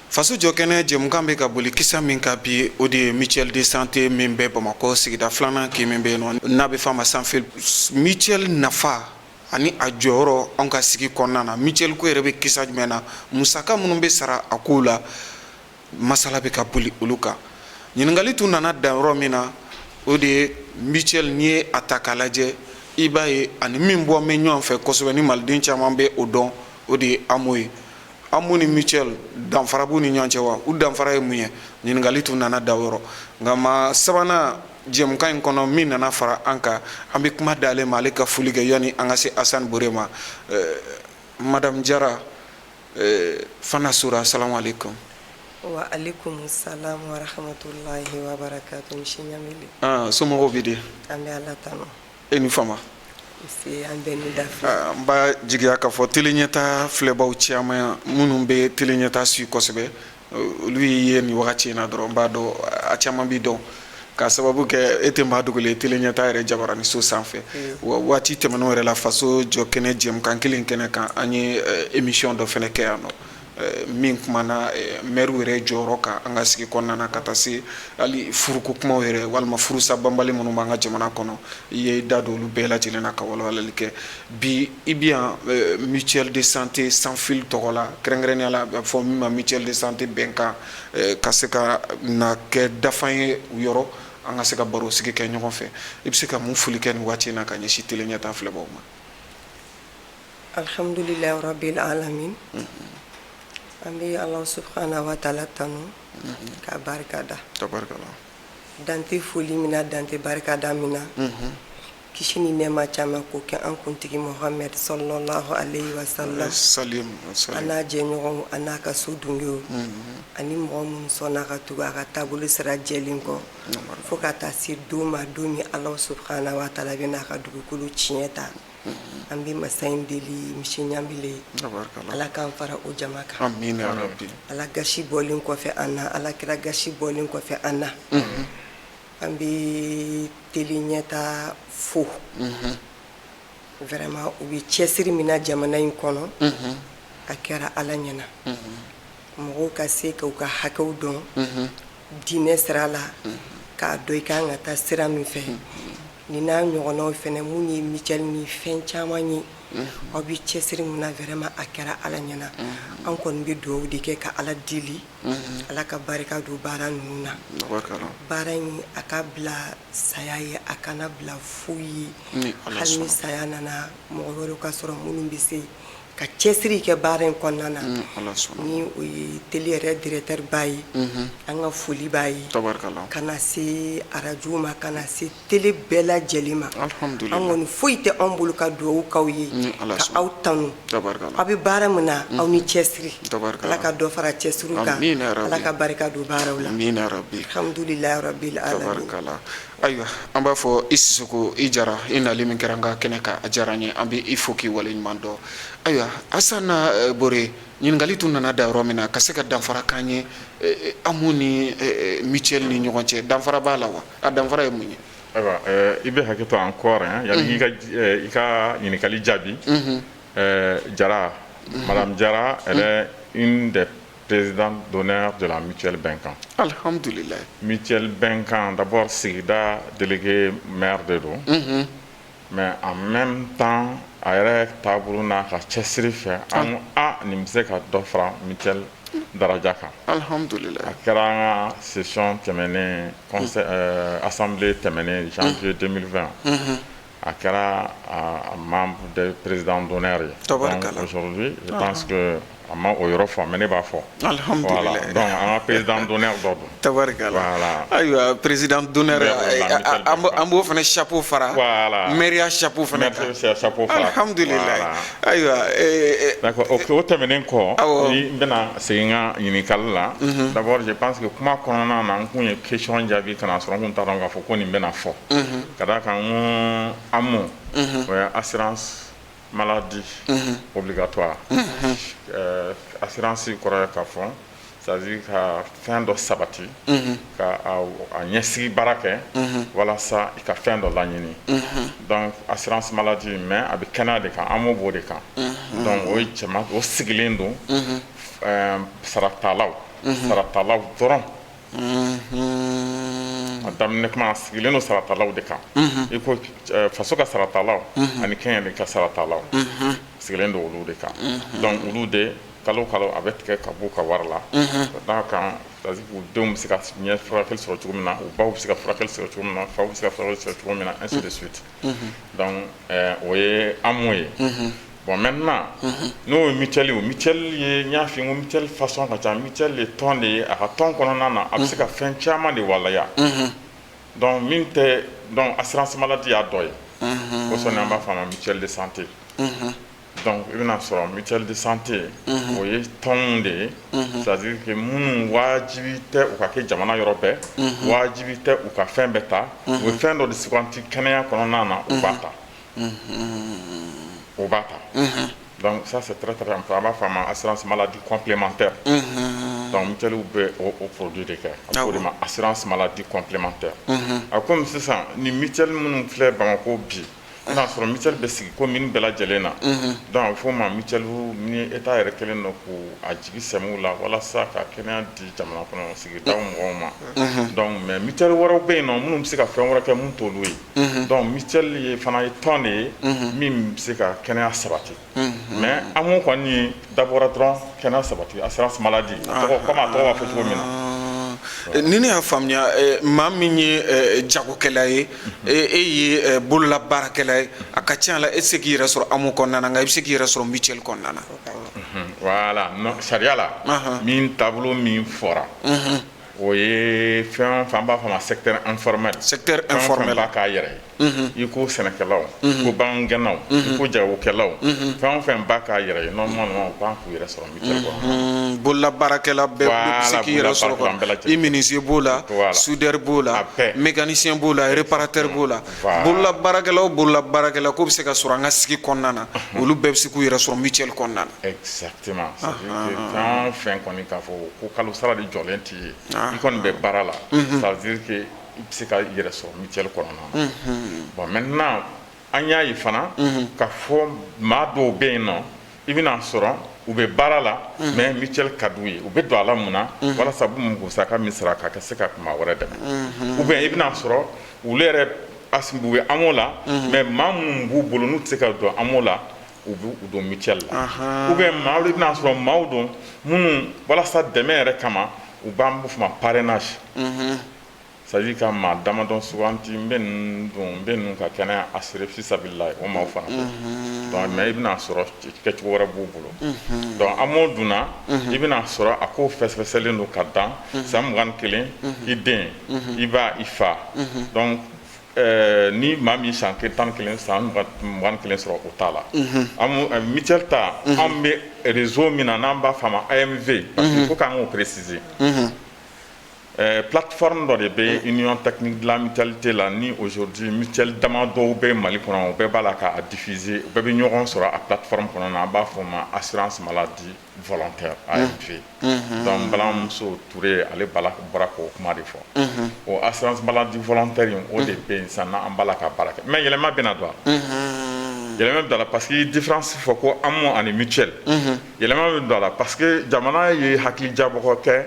faso jɔkɛnɛ jɛmukan bɛ ka boli kisa min ka bi o de ye mutuelle de santé min bɛ bamakɔ sigida filanan k'i min bɛ yen nɔ n'a bɛ f'a ma sanfɛ mutuelle nafa ani a jɔyɔrɔ anw ka sigi kɔnɔna na mutuelle ko yɛrɛ bɛ kisa jumɛn na musaka minnu bɛ sara a kow la masala bɛ ka boli olu kan ɲininkali tun nana dan yɔrɔ min na o de ye mutuelle n'i ye a ta k'a lajɛ i b'a ye ani min bɔ bɛ ɲɔgɔn fɛ kosɛbɛ ni maliden caman bɛ o dɔn o de ye AMO ye AMO ni mutuelle danfara b'u ni ɲɔgɔn cɛ wa u danfara ye mun ye ɲininkali tun nana da o yɔrɔ nka maa sabanan jɛmukan in kɔnɔ min nana fara an kan an bɛ kuma d'ale ma ale ka foli kɛ yanni an ka se Asani Bore ma Madame Jara Fana Sura salamu alaikum. Wa alaikum salam wa rahmatullahi wa barakatuh Mshinyamili. Somɔgɔw bɛ di? An bɛ Ala tanu. E ni fama? Nse an bɛ ni dafi. N b'a jigiya k'a fɔ tele ɲɛtaa filɛbaw caman minnu bɛ tele ɲɛtaa suit kosɛbɛ olu ye nin wagati in na dɔrɔn n b'a dɔn a caman b'i dɔn k'a sababu kɛ e tɛ maa dogolen tele ɲɛtaa yɛrɛ jabaranin so sanfɛ wa waati tɛmɛnenw yɛrɛ la faso jɔkɛnɛ jɛmukan kelen kɛnɛ kan an ye émission dɔ fɛnɛ kɛ yan nɔ min kumana maire yɛrɛ jɔyɔrɔ kan an ka sigi kɔnɔna na ka taa se hali furuko kumaw yɛrɛ walima furusa banbali minnu b'an ka jamana kɔnɔ i ye da don olu bɛɛ lajɛlen na ka walawalali kɛ bi i bɛ yan mutuelle de santé sans fil tɔgɔ la kɛrɛnkɛrɛnnenya la a bɛ fɔ min ma mutuelle de santé bɛnkan ka se ka na kɛ dafan ye u yɔrɔ an ka se ka baro sigi kɛ ɲɔgɔn fɛ i bɛ se ka mun foli kɛ nin waati in na ka ɲɛsin tele ɲɛtaa filɛbaw ma. Alhamdulillahi rabbil alamin. An bɛ Ala subhanahu wa taala tanu ka barika da. Tabarakala. Dante foli min na dante barika da min na. Kisi ni nɛɛma caman k'o kɛ an kuntigi Muhamɛd sallallahu alayhi wa sallam. A n'a jɛɲɔgɔnw a n'a ka so dunkew ani mɔgɔ minnu sɔnna ka tugu a ka taabolo sira jɛlen kɔ fo ka taa se don ma don min Ala subhanahu wa taala bɛ n'a ka dugukolo tiɲɛ ta. An bɛ masa in deli misi ɲambile Ala k'an fara o jama kan. Amina ya Rabbi. Ala gasi bɔlen kɔfɛ an na Ala kira gasi bɔlen kɔfɛ an na. An bɛ tele ɲɛtaa fo vraiment u bɛ cɛsiri min na jamana in kɔnɔ a kɛra Ala ɲɛna mɔgɔw ka se k'u ka hakɛw dɔn diinɛ sira la k'a dɔn i kan ka taa sira min fɛ ni n'a ɲɔgɔnnaw fɛnɛ mun ye mutuelle ni fɛn caman ye aw bɛ cɛsiri min na vraiment a kɛra Ala ɲɛna an kɔni bɛ dugawu de kɛ ka Ala deli Ala ka barika don baara ninnu na baara in a ka bila saya ye a kana bila foyi ye hali ni saya nana mɔgɔ wɛrɛw ka sɔrɔ minnu bɛ se ka cɛsiri kɛ baara in kɔnɔna na ni o ye tele yɛrɛ directeur ba ye an ka foli b'a ye ka na se arajo ma ka na se tele bɛɛ lajɛlen ma an kɔni foyi tɛ anw bolo ka dugawu k'aw ye ka aw tanu aw bɛ baara min na aw ni cɛsiri Ala ka dɔ fara cɛsiriw kan Ala ka barika don baaraw la alhamdulilahi rabbil alamin. Ayiwa an b'a fɔ i Sisoko i Jara i nali min kɛra an ka kɛnɛ kan a diyara n ye an bɛ i fo k'i waleɲuman dɔn ayiwa Asani Bore ɲininkali tun nana da yɔrɔ min na ka se ka danfara k'an ye AMO ni mutuelle ni ɲɔgɔn cɛ danfara b'a la wa a danfara ye mun ye. Ayiwa i bɛ hakɛ to encore yanni i ka ɲininkali jaabi Jara Madame Jara elle est une des présidente d'honneur de la mutuelle Benkan. Alhamdulillah. Mutuelle Benkan, d'abord sigida délégué maire de do. Mais en même temps, a yɛrɛ taabolo n'a ka cɛsiri fɛ an nin bɛ se ka dɔ fara mutuelle daraja kan. Alhamdulillah. A kɛra an ka session tɛmɛnen assemblée tɛmɛnen janvier 2020. A kɛra membre des présidents d'honneur ye. Donc aujourd'hui, je pense que a ma o yɔrɔ fɔ mais ne b'a fɔ. Alhamdulillah. Donc an ka président d'honneur dɔ don. Tabarikala. Ayiwa président d'honneur an b'o fana chapeau fara. Mairia chapeau fana kan. Chapeau fara. Alhamdulillah. Ayiwa. D'accord o tɛmɛnen kɔ ni n bɛna segin n ka ɲininkali la. D'abord je pense que kuma kɔnɔna na n kun ye question jaabi ka na sɔrɔ n kun t'a dɔn k'a fɔ ko nin bɛna fɔ. Ka d'a kan n ko AMO o ye assurance maladie obligatoire. Assurance kɔrɔ ye k'a fɔ c'est-à-dire ka fɛn dɔ sabati ka a ɲɛsigi baara kɛ walasa i ka fɛn dɔ laɲini donc assurance maladie mais a bɛ kɛnɛya de kan an m'o b'o de kan donc o ye jama o sigilen don saratalaw dɔrɔn a daminɛ kuma a sigilen don saratalaw de kan i ko faso ka saratalaw ani kɛnyɛrɛye ka saratalaw sigilen don olu de kan donc olu de kalo a bɛ tigɛ ka bɔ ka wari la ka d'a kan c'est-à-dire k'u denw bɛ se ka ɲɛ furakɛli sɔrɔ cogo min na u baw bɛ se ka furakɛli sɔrɔ cogo min na faw bɛ se ka furakɛli sɔrɔ cogo min na ainsi de suite donc o ye an m'o ye bon maintenant n'o ye mutuelle ye mutuelle ye n y'a f'i ye n ko mutuelle façon ka ca mutuelle ye tɔn de ye a ka tɔn kɔnɔna na a bɛ se ka fɛn caman de waleya donc min tɛ donc assurance maladie y'a dɔ ye o sɔnni an b'a fɔ a ma mutuelle de santé donc i bɛna sɔrɔ mutuelle de santé o ye tɔnw de ye c'est-à-dire que minnu wajibi tɛ u ka kɛ jamana yɔrɔ bɛɛ wajibi tɛ u ka fɛn bɛɛ ta u ye fɛn dɔ de suganti kɛnɛya kɔnɔna na u b'a ta donc ça c'est très important an b'a fɔ a ma assurance maladie complémentaire donc mutuelle bɛ o produit de kɛ a b'o de ma assurance maladie complémentaire a komi sisan ni mutuelle minnu filɛ Bamakɔ bi n'a sɔrɔ mutuelle bɛ sigi commune bɛɛ lajɛlen na donc a bɛ fɔ o ma mutuelle ni état yɛrɛ kɛlen don k'u a jigi sɛmɛ u la walasa ka kɛnɛya di jamana kɔnɔ sigidaw mɔgɔw ma donc mais mutuelle wɛrɛw bɛ yen nɔ minnu bɛ se ka fɛn wɛrɛ kɛ mun t'olu ye donc mutuelle ye fana ye tɔn de ye min bɛ se ka kɛnɛya sabati mais an ko kɔni dabɔra dɔrɔn kɛnɛya sabati assurance maladie tɔgɔ komi a tɔgɔ b'a fɔ cogo min na. ni ne y'a faamuya maa min ye jagokɛla ye e ye bololabaarakɛla ye a ka ca la e se k'i yɛrɛ sɔrɔ amu kɔnɔna na nka i bɛ se k'i yɛrɛ sɔrɔ mutuelle kɔnɔna na voilà sariya la min taabolo min fɔra o ye fɛn fɛn an b'a fɔ a ma secteur informel b'a k'a yɛrɛ ye i ko sɛnɛkɛlaw i ko bagangɛnnaw i ko jagokɛlaw fɛn o fɛn b'a k'a yɛrɛ ye normalement u kan k'u yɛrɛ sɔrɔ mutuelle kɔnɔ bololabaarakɛla bɛɛ bɛ se k'i yɛrɛ sɔrɔ i menuisier b'o la soudeur b'o la mécanicien b'o la réparateur b'o la bololabaarakɛla ko bɛ se ka sɔrɔ an ka sigi kɔnɔna na olu bɛɛ bɛ se k'u yɛrɛ sɔrɔ mutuelle kɔnɔna na exactement fɛn o fɛn kɔni k'a fɔ ko kalo sara de jɔlen t'i ye i kɔni bɛ baara la ça veut dire que i bɛ se ka yɛrɛ sɔrɔ mutuelle kɔnɔna na bon maintenant an y'a ye fana ka fɔ maa dɔw bɛ yen nɔ i bɛna sɔrɔ u bɛ baara la mais mutuelle ka d'u ye u bɛ don a la mun na walasa u bɛ musaka min sara ka se ka maa wɛrɛ dɛmɛ ou bien i bɛna sɔrɔ olu yɛrɛ u bɛ AMO la mais maa minnu b'u bolo n'u tɛ se ka don AMO la u b'u don mutuelle la ou bien maa i bɛna sɔrɔ maaw don minnu walasa dɛmɛ yɛrɛ kama u b'an b'o fɔ ma parrainage c'est-à-dire ka maa damadɔ suganti n bɛ ninnu ka kɛnɛya assuré fisabililayi o maaw fana donc mais i bɛna sɔrɔ kɛcogo wɛrɛ b'u bolo donc AMO dunna i bɛna sɔrɔ a ko fɛsɛfɛsɛlen don ka dan san 21 i den i ba i fa donc ni maa min san 11 san 21 sɔrɔ o t'a la mutuelle ta an bɛ réseau min na n'an b'a fɔ a ma AMV parce que il faut k'an k'o préciser plateforme dɔ de bɛ union technique de la mutualité la ni aujourd'hui mutuelle dama dɔw bɛ Mali kɔnɔ o bɛɛ b'a la k'a diffuser o bɛɛ bɛ ɲɔgɔn sɔrɔ a plateforme kɔnɔ na an b'a fɔ o ma assurance maladie volontaire AMV donc balimamuso Ture ale bɔra k'o kuma de fɔ o assurance maladie volontaire in o de bɛ yen sisan n'an b'a la ka baara kɛ mais yɛlɛma bɛna don a la yɛlɛma bɛ don a la parce que différence fɔ ko AMO ani mutuelle yɛlɛma bɛ don a la parce que jamana ye hakilijabɔ kɛ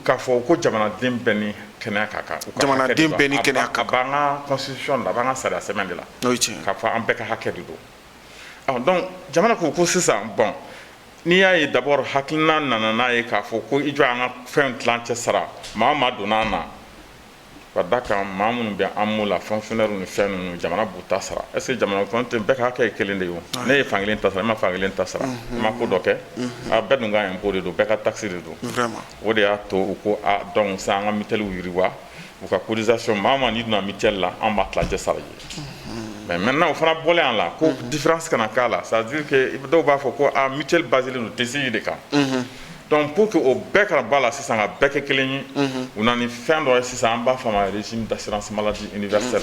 k'a fɔ ko jamanaden bɛɛ ni kɛnɛya ka kan jamanaden bɛɛ ni kɛnɛya ka kan a b'an ka constitution la a b'an ka sariya sɛbɛn de la k'a fɔ an bɛɛ ka hakɛ de don donc jamana ko sisan bon n'i y'a ye d'abord hakilina nana n'a ye k'a fɔ ko i jɔ an ka fɛn tilancɛ sara maa maa donna an na ka da kan maa minnu bɛ AMO la fonctionnaire ni fɛn ninnu jamana b'u ta sara est ce que jamana kɔnɔ tɛ bɛɛ ka hakɛ ye kelen de ye o ne ye fan kelen ta sara i ma fan kelen ta sara i ma ko dɔ kɛ a bɛɛ dun ka impôt de don bɛɛ ka taxe de don o de y'a to u ko donc sisan an ka mutuelle yiriwa u ka cotisation maa maa n'i donna mutuelle la an b'a tilajɛ sara i ye mais maintenant o fana bɔlen a la ko différence kana k'a la ça veut dire que dɔw b'a fɔ ko mutuelle basée don TCI de kan donc pour que o bɛɛ kana bɔ a la sisan ka bɛɛ kɛ kelen ye u nana ni fɛn dɔ ye sisan an b'a fɔ a ma régime d'assurance maladie universelle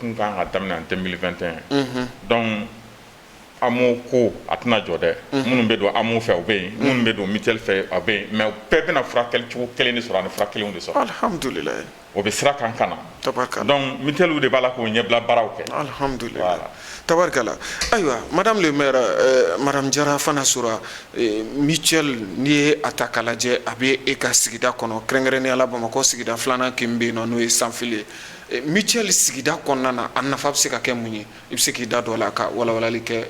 kun kan ka daminɛ en 2021 donc amu ko a tɛna jɔ dɛ minnu bɛ don amu fɛ o bɛ yen minnu bɛ don mutuelle fɛ a bɛ yen mais bɛɛ bɛna furakɛli cogo kelen de sɔrɔ ani fura kelenw de sɔrɔ alhamdulilayi o bɛ sira kan ka na tabarikala donc mutuelle de b'a la k'o ɲɛbila baaraw kɛ alhamdulilayi tabarikala ayiwa madame le maire madame Jara Fana Sura mutuelle n'i ye a ta k'a lajɛ a bɛ e ka sigida kɔnɔ kɛrɛnkɛrɛnnenya la Bamakɔ sigida filanan kin bɛ yen nɔ n'o ye Sanfili ye mutuelle sigida kɔnɔna na a nafa bɛ se ka kɛ mun ye i bɛ se k'i da don a la ka walawalali kɛ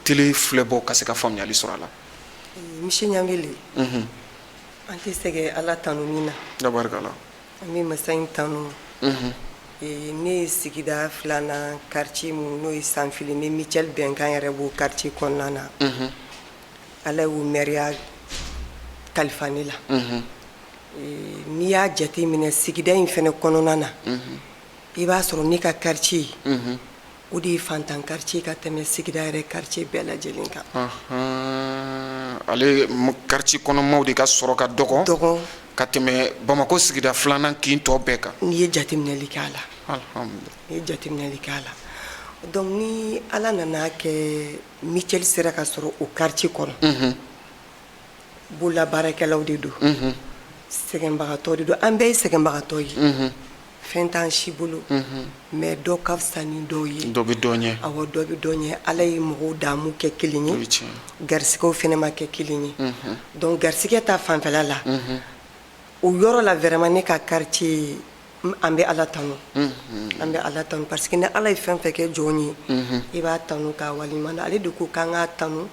télé filɛbɔ ka se ka faamuyali sɔrɔ a la. Monsieur Ɲangele an tɛ sɛgɛn Ala tanu min na tabarikala an bɛ masa in tanu ne ye sigida filanan quartier mun n'o ye Sanfili ni mutuelle bɛnkan yɛrɛ b'o quartier kɔnɔna na Ala y'o maire kalifa ne la n'i y'a jate minɛ sigida in fɛnɛ kɔnɔna na i b'a sɔrɔ ne ka quartier o de ye fantan quartier ka tɛmɛ sigida yɛrɛ quartier bɛɛ lajɛlen kan ale quartier kɔnɔmaw de ka sɔrɔ ka dɔgɔ ka tɛmɛ Bamakɔ sigida filanan kin tɔ bɛɛ kan n'i ye jateminɛli k'a la alhamdulilayi n'i ye jateminɛli k'a la donc ni Ala nana kɛ mutuelle sera ka sɔrɔ o quartier kɔnɔ bolola baarakɛlaw de don sɛgɛnbagatɔ de don an bɛɛ ye sɛgɛnbagatɔ ye fɛn t'an si bolo mais dɔ ka fisa ni dɔw ye dɔ bɛ dɔ ɲɛ awɔ dɔ bɛ dɔ ɲɛ Ala ye mɔgɔw damu kɛ kelen ye garisigɛw fɛnɛ ma kɛ kelen ye donc garisigɛ ta fanfɛla la o yɔrɔ la vraiment ne ka quartier an bɛ Ala tanu an bɛ Ala tanu parce que ni Ala ye fɛn fɛn kɛ jɔn ye i b'a tanu k'a waleɲuman ale de ko k'an k'a tanu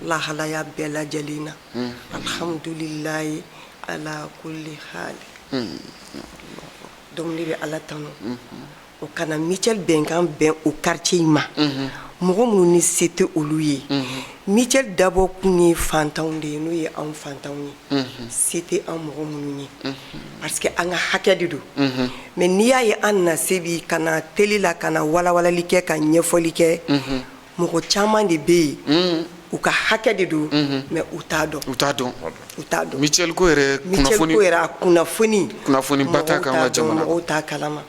lahalaya bɛɛ lajɛlen na alhamdulilayi ala kulli hali donc ne bɛ Ala tanu o kana mutuelle bɛnkan bɛn o quartier in ma mɔgɔ minnu ni se tɛ olu ye mutuelle dabɔ kun ye fantanw de ye n'o ye anw fantanw ye se tɛ an mɔgɔ minnu ye parce que an ka hakɛ de don mais n'i y'a ye an na se bi ka na télé la ka na walawalali kɛ ka ɲɛfɔli kɛ mɔgɔ caman de bɛ yen u ka hakɛ de don mais u t'a dɔn mutuelle ko yɛrɛ kunnafoni ba t'a kan ka jamana mɔgɔw t'a kalama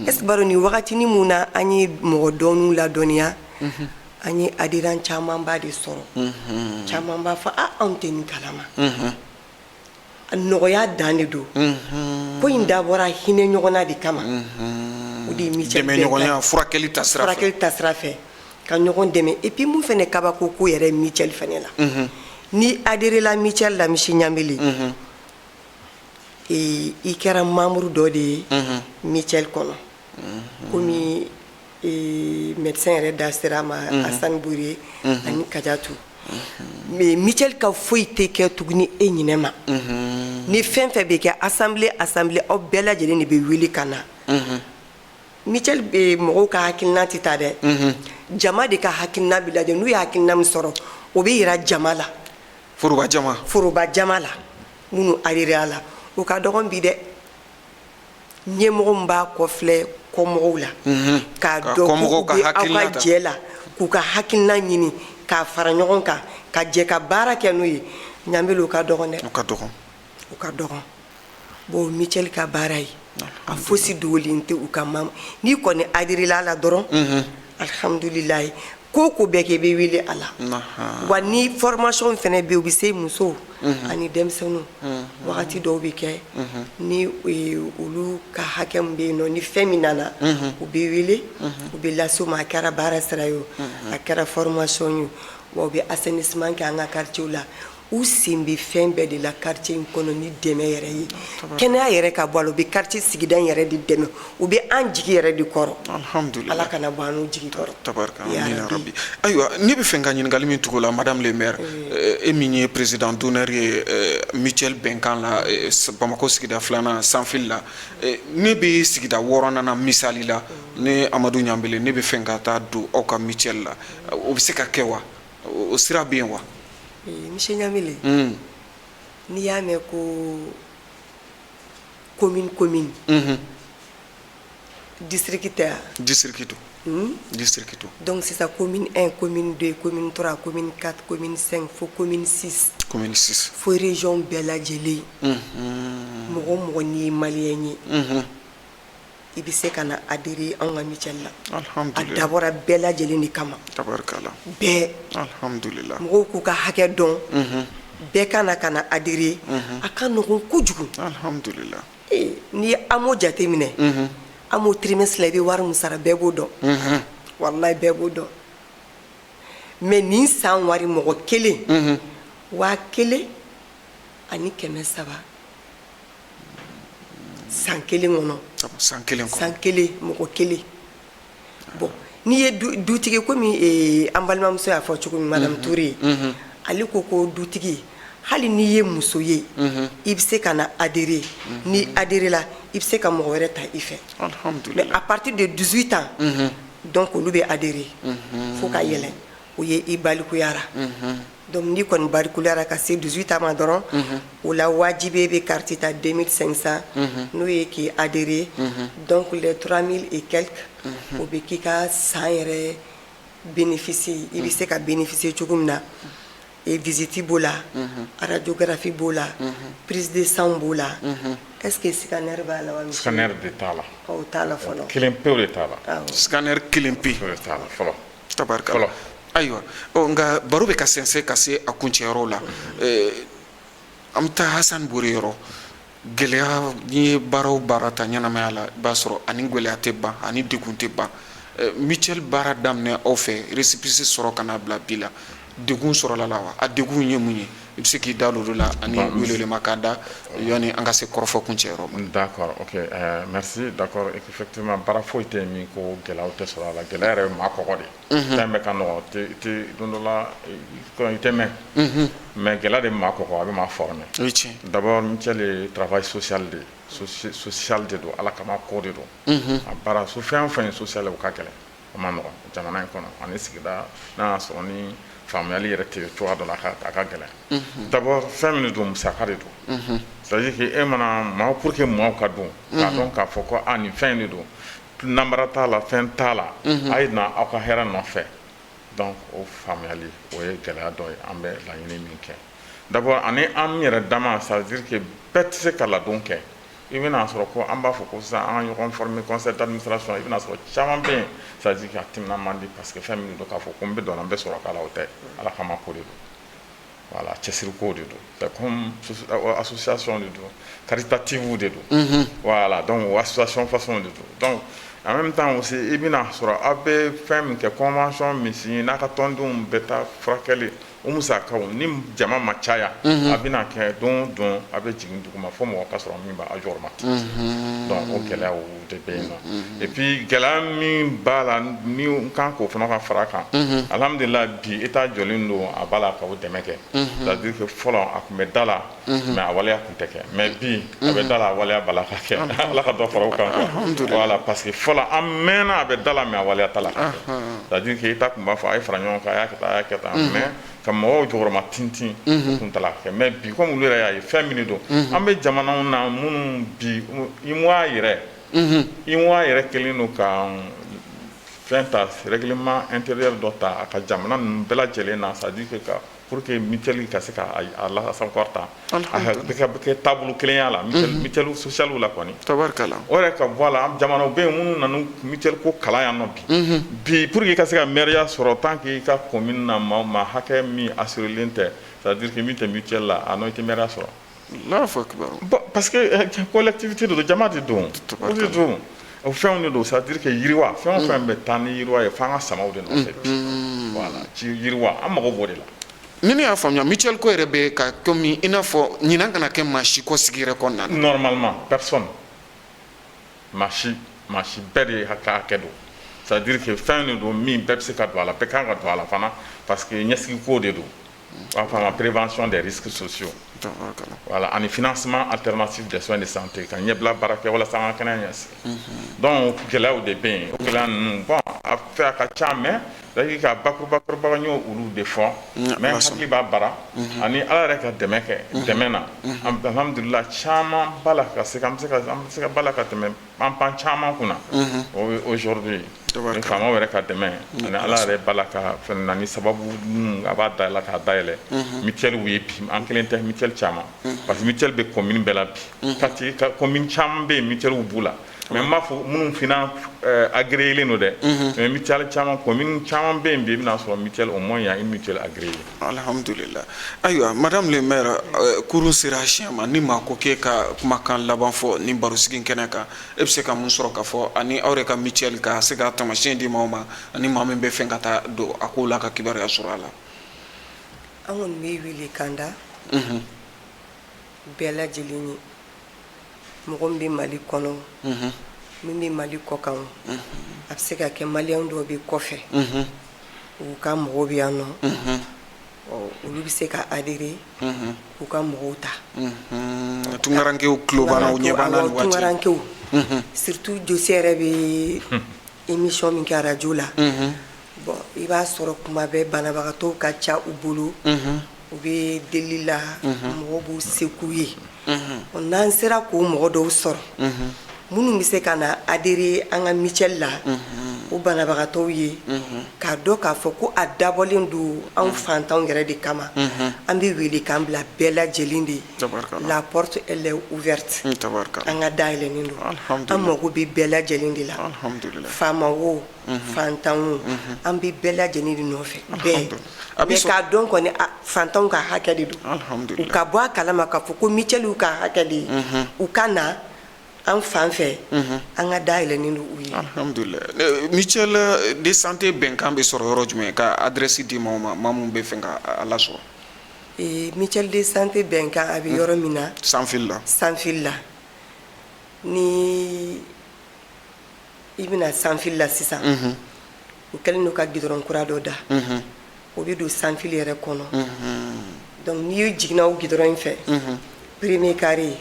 est ce que baro ni wagatini mun na an ye mɔgɔ dɔnniw ladɔnniya an ye adhérent caman ba de sɔrɔ caman b'a fɔ anw tɛ nin kalama nɔgɔya dan de don ko in dabɔra hinɛ ɲɔgɔnna de kama o de ye mutuelle dɛmɛ ɲɔgɔnya furakɛli ta sira fɛ ka ɲɔgɔn dɛmɛ et puis mun fɛnɛ kabako ko yɛrɛ mutuelle fɛnɛ la ni adhéré la mutuelle la Monsieur Ɲambele i kɛra membre dɔ de ye mutuelle kɔnɔ komi médecin yɛrɛ da sera ma Assane Boury ani Kadiatu mais mutuelle ka foyi tɛ kɛ tuguni e ɲinɛ ma ni fɛn fɛn bɛ kɛ assemblée aw bɛɛ lajɛlen de bɛ wele ka na mutuelle mɔgɔw ka hakilina tɛ ta dɛ jama de ka hakilina bɛ lajɛ n'u ye hakilina min sɔrɔ o bɛ yira jama la foroba jama la minnu adhéré a la o ka dɔgɔn bi dɛ ɲɛmɔgɔ min b'a kɔfilɛ kɔmɔgɔw la k'a dɔn k'u bɛ aw ka jɛ la k'u ka hakilina ɲini k'a fara ɲɔgɔn kan ka jɛ ka baara kɛ n'o ye Ɲambele o ka dɔgɔn dɛ o ka dɔgɔn bon mutuelle ka baara ye a fosi dogolen tɛ u ka n'i kɔni adhéré la dɔrɔn alhamdulilayi ko bɛɛ kɛ i bɛ wele a la wa ni formation fɛnɛ bɛ yen u bɛ se musow ani denmisɛnninw wagati dɔw bɛ kɛ ni olu ka hakɛ min bɛ yen nɔ ni fɛn min nana u bɛ wele u bɛ lase u ma a kɛra baara sira ye o a kɛra formation ye wa u bɛ assainissement kɛ an ka quartier la u sen bɛ fɛn bɛɛ de la quartier in kɔnɔ ni dɛmɛ yɛrɛ ye kɛnɛya yɛrɛ ka bɔ a la u bɛ quartier sigida in yɛrɛ de dɛmɛ u bɛ an jigi yɛrɛ de kɔrɔ Ala kana bɔ an n'u jigi kɔrɔ rabbi ayiwa ne bɛ fɛ ka ɲininkali min tugu la madame le maire e min ye président d'honneur ye mutuelle bɛnkan la Bamakɔ sigida filanan Sanfili la ne bɛ sigida wɔɔrɔnan misali la ne Amadu Ɲambele ne bɛ fɛ ka taa don aw ka mutuelle la o bɛ se ka kɛ wa o sira bɛ yen wa Monsieur Ɲambele n'i y'a mɛn ko commune district tɛ district donc c'est ça commune 1 commune 2 commune 3 commune 4 commune 5 fo commune 6 fo région bɛɛ lajɛlen mɔgɔ n'i ye maliyɛn ye i bɛ se ka na adhérer anw ka mutuelle la. Alhamdulillah. A dabɔra bɛɛ lajɛlen de kama. Tabarakala. Bɛɛ. Alhamdulillah. Mɔgɔw k'u ka hakɛ dɔn. Bɛɛ ka na ka na adhérer. A ka nɔgɔn kojugu. Alhamdulillah. Ni an m'o jate minɛ. An m'o trimestre la i bɛ wari min sara bɛɛ b'o dɔn. Wallahi bɛɛ b'o dɔn. Mais nin san wari mɔgɔ kelen. 1000 ani 300. San kelen kɔnɔ. San kelen kɔnɔ. San kelen mɔgɔ kelen. Bon n'i ye dutigi komi an balimamuso y'a fɔ cogo min Madame Touré. Ale ko dutigi hali n'i ye muso ye i bɛ se ka na adhérer. Ni adhérer la i bɛ se ka mɔgɔ wɛrɛ ta i fɛ. Alhamdulillah. Mais à partir de 18 ans. Donc olu bɛ adhérer. Fo ka yɛlɛ. O ye i balikuyara. Donc n'i kɔni balikuyara ka se 18 ans ma dɔrɔn. O la wajibi bɛ carte ta 2500. N'o ye k'i adhérer. Donc les 3000 et quelques. O bɛ k'i ka san yɛrɛ bénéficier. I bɛ se ka bénéficier cogo min na. Et visite b'o la. Radiographie b'o la. Prise de sang b'o la. Est-ce que scanner b'a la wa? Scanner de t'a la. O t'a la fɔlɔ. Kelen pewu de t'a la. Scanner kelen pe. O de t'a la fɔlɔ. Tabarakala. Ayiwa nka baro bɛ ka sɛnsɛn ka se a kuncɛyɔrɔ la. An bɛ taa Hassan Bore yɔrɔ. Gɛlɛya n'i ye baara o baara ta ɲɛnamaya la i b'a sɔrɔ ani gɛlɛya tɛ ban ani degun tɛ ban. Mutuelle baara daminɛ aw fɛ récépissé sɔrɔ ka n'a bila bi la. Degun sɔrɔla la wa? A degun ye mun ye? I bɛ se k'i da l'olu la ani welewelema k'a da yanni an ka se kɔrɔfɔ kuncɛyɔrɔ ma. D'accord, ok, merci, d'accord, effectivement baara foyi tɛ min ko gɛlɛyaw tɛ sɔrɔ a la. Gɛlɛya yɛrɛ ye maa kɔkɔ de. Fɛn bɛɛ ka nɔgɔ don dɔ la i tɛ mɛn. Mais gɛlɛya de maa kɔkɔ a bɛ maa former. O ye tiɲɛ. D'abord mutuelle ye travail social de social de don ala kama ko de don. A baara so fɛn o fɛn social o ka gɛlɛn o ma nɔgɔn jamana in kɔnɔ ani sigida n'a y'a sɔrɔ ni faamuyali yɛrɛ tɛ cogoya dɔ la a ka gɛlɛn. D'abord fɛn min don musaka de don. C'est-à-dire que e mana maaw pour que maaw ka don k'a dɔn k'a fɔ ko nin fɛn de don namara t'a la fɛn t'a la a ye na aw ka hɛrɛ nɔfɛ. Donc o faamuyali o ye gɛlɛya dɔ ye an bɛ laɲini min kɛ. D'abord ani an yɛrɛ dama ça veut dire que bɛɛ tɛ se ka ladon kɛ. I bɛna sɔrɔ ko an b'a fɔ ko sisan an ka ɲɔgɔn former conseil d'administration i bɛna sɔrɔ caman bɛ yen ça veut dire que a timinan man di parce que fɛn min don k'a fɔ ko n bɛ dɔn na n bɛ sɔrɔ k'a la o tɛ ala kama ko de don. Voilà, cɛsiri ko de don. C'est comme association de don, caritative de don. Voilà, donc association façon de don. Donc en même temps aussi i bɛna sɔrɔ aw bɛ fɛn min kɛ convention min signé n'a ka tɔndenw bɛ taa furakɛli o musakaw ni jama ma caya a bɛna kɛ don o don a bɛ jigin duguma fo mɔgɔ ka sɔrɔ min b'a jɔrɔma. Donc o gɛlɛyaw de bɛ yen nɔ. Et puis gɛlɛya min b'a la ni n kan k'o fana ka fara kan alhamdulillah bi État jɔlen don a b'a la ka o dɛmɛ kɛ. C'est-à-dire que fɔlɔ a tun bɛ da la mais a waleya tun tɛ kɛ mais bi a bɛ da la a waleya b'a la ka kɛ ala ka dɔ fara o kan quoi. Voilà parce que fɔlɔ an mɛnna a bɛ da la mais a waleya t'a la ka kɛ. C'est-à-dire que État tun b'a fɔ a ye fara ɲɔgɔn kan a y'a kɛ tan mais ka mɔgɔw jɔyɔrɔma tintin o tun t'a la kɛ mais bi comme olu yɛrɛ y'a ye fɛn min don an bɛ jamanaw na minnu bi IMOA yɛrɛ kɛlen don ka fɛn ta règlement intérieur dɔ ta a ka jamana ninnu bɛɛ lajɛlen na c'est à dire que pour que mutuelle ka se ka a lasakɔrɔta a bɛ kɛ taabolo kelenya la mutuelle sociale la kɔni. Tabarakala. O yɛrɛ ka bɔ a la jamanaw bɛ yen minnu nana mutuelle ko kalan yan nɔ bi pour que i ka se ka maire sɔrɔ tant que i ka commune na maa hakɛ min assurélen tɛ c'est à dire que min tɛ mutuelle la a n'o tɛ maire sɔrɔ. Bon parce que collectivité de don jama de don o de don o fɛnw de don c'est à dire que yiriwa fɛn o fɛn bɛ taa ni yiriwa ye f'an ka samaw de nɔfɛ bi voilà yiriwa an mago b'o de la. Ni ne y'a faamuya mutuelle ko yɛrɛ bɛ ka komi i n'a fɔ ɲinan kana kɛ maa si kɔ sigi yɛrɛ kɔnɔna na. Normalement personne maa si bɛɛ de ka hakɛ don c'est à dire que fɛn de don min bɛɛ bɛ se ka don a la bɛɛ kan ka don a la fana parce que ɲɛsigi ko de don a fɔ a ma prévention des risques sociaux. Voilà, ani financement alternatif des soins de santé ka ɲɛbila baara kɛ walasa an ka kɛnɛya ɲɛsigi. Donc gɛlɛyaw de bɛ yen o gɛlɛya ninnu bon a fɛ a ka ca mais c'est-à-dire ka bakuruba n y'o olu de fɔ mais hakili b'a bara ani ala yɛrɛ ka dɛmɛ kɛ dɛmɛ na alhamdulillah caman b'a la ka se ka an bɛ se ka b'a la ka tɛmɛ pan caman kunna aujourd'hui ni faamaw yɛrɛ ka dɛmɛ ani ala yɛrɛ b'a la ka fɛn na ni sababu a b'a dayɛlɛ k'a dayɛlɛ mutuelle ye bi an kelen tɛ mutuelle caman parce que mutuelle bɛ commune bɛɛ la bi quartier commune caman bɛ yen mutuelle b'u la mais m'a fɔ minnu fina agréé no dɛ mais mutuelle caman ko min caman bɛ yen bi bɛna sɔrɔ mutuelle au moins il y a une mutuelle agréée. Alhamdulillah. Ayiwa madame le maire kurun sera siɲɛ ma ni maa ko k'e ka kumakan laban fɔ ni barosigi kɛnɛ kan e bɛ se ka mun sɔrɔ k'a fɔ ani aw yɛrɛ ka mutuelle ka se ka taamasiyɛn di maaw ma ani maa min bɛ fɛn ka taa don a kow la ka kibaruya sɔrɔ a la. An kɔni bɛ wele kan da bɛɛ lajɛlen ye mɔgɔ min bɛ Mali kɔnɔ min bɛ Mali kɔkan a bɛ se ka kɛ maliyɛn dɔw bɛ kɔfɛ u ka mɔgɔw bɛ yan nɔ olu bɛ se ka adhérer u ka mɔgɔw ta tungarankew tulo b'an na u ɲɛ b'an na nin waati tungarankew surtout dossier yɛrɛ bɛ émission min kɛ radio la bon i b'a sɔrɔ kuma bɛɛ banabagatɔw ka ca u bolo u bɛ deli la mɔgɔw b'u se k'u ye n'an sera k'o mɔgɔ dɔw sɔrɔ minnu bɛ se ka na adhérer an ka mutuelle la o banabagatɔw ye k'a dɔn k'a fɔ ko a dabɔlen don anw fantanw yɛrɛ de kama an bɛ wele k'an bila bɛɛ lajɛlen de la porte elle est ouverte an ka dayɛlɛnnen don an mago bɛ bɛɛ lajɛlen de la faama wo fantan wo an bɛ bɛɛ lajɛlen de nɔfɛ bɛɛ mais k'a dɔn kɔni fantanw ka hakɛ de don u ka bɔ a kalama k'a fɔ ko mutuelle ka hakɛ de ye u ka na an fan fɛ an ka dayɛlɛnnen don u ye. Alhamdulillah. Mutuelle de santé bɛnkan bɛ sɔrɔ yɔrɔ jumɛn ka adresse di maaw ma maa min bɛ fɛ ka a lasɔrɔ. Mutuelle de santé bɛnkan a bɛ yɔrɔ min na. Sanfili la. Sanfili la ni i bɛna sanfili la sisan u kɛlen don ka goudron kura dɔ da o bɛ don sanfili yɛrɛ kɔnɔ donc n'i jiginna o goudron in fɛ premier carré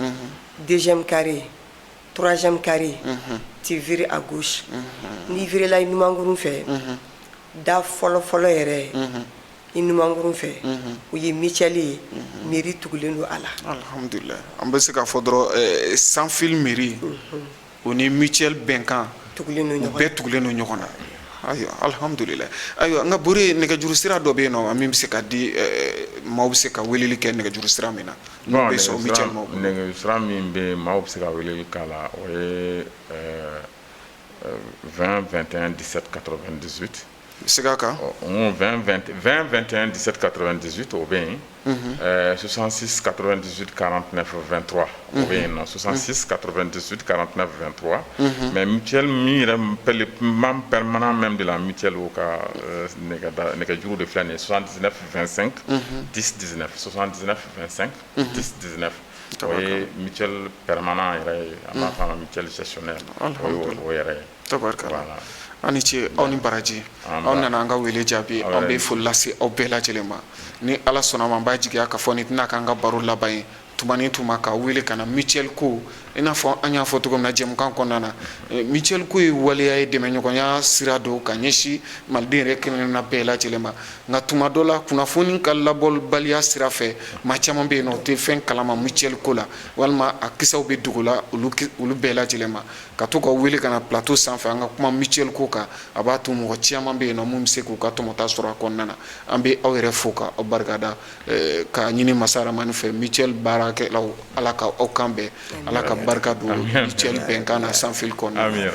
deuxième carré troisième carré tu vires à gauche n'i virela i numankurun fɛ da fɔlɔ-fɔlɔ yɛrɛ i numankurun fɛ o ye mutuelle ye mairie tugulen don a la. Alhamdulillah an bɛ se k'a fɔ dɔrɔn sanfili mairie o ni mutuelle bɛnkan bɛɛ tugulen don ɲɔgɔn na. Ayiwa alhamdulillah ayiwa n ka bori nɛgɛjuru sira dɔ bɛ yen nɔ min bɛ se ka di maaw bɛ se ka weleli kɛ nɛgɛjuru sira min na. Bon nɛgɛjuru sira min bɛ maaw bɛ se ka weleli k'a la o ye 20 21 17 98. Siga kan 20 21 17 98 o bɛ yen 66 98 49 23 o bɛ yen nɔ 66 98 49 23 mais mutuelle min yɛrɛ membre permanent même de la mutuelle o ka nɛgɛjuru de filɛ nin ye 79 25 10 19 79 25 10 19 o ye mutuelle permanent yɛrɛ ye an b'a fɔ a ma mutuelle gestionnaire o yɛrɛ ye. Tabarikala ani ce aw ni baraji aw nana an ka wele jaabi an bɛ foli lase aw bɛɛ lajɛlen ma ni ala sɔnna ma an b'a jigiya k'a fɔ ni tɛna k'an ka baro laban ye tuma ni tuma ka wele ka na mutuelle ko i n'a fɔ an y'a fɔ cogo min na jɛmukan kɔnɔna na mutuelle ko ye waleya ye dɛmɛɲɔgɔnya sira dɔw ka ɲɛsin maliden yɛrɛ kɛnɛna bɛɛ lajɛlen ma nka tuma dɔ la kunnafoni ka labɔbaliya sira fɛ maa caman bɛ yen nɔ o tɛ fɛn kalama mutuelle ko la walima a kisɛw bɛ dugu la olu bɛɛ lajɛlen ma ka to ka wele ka na plateau sanfɛ an ka kuma mutuelle ko kan a b'a to mɔgɔ caman bɛ yen nɔ mun bɛ se k'u ka tɔmɔta sɔrɔ a kɔnɔna na an bɛ aw yɛrɛ fo ka aw barikada ka ɲini masa Rahamani fɛ mutuelle baarakɛlaw ala ka aw kan bɛn ala ka barika don mutuelle bɛnkan na sanfili kɔnɔna na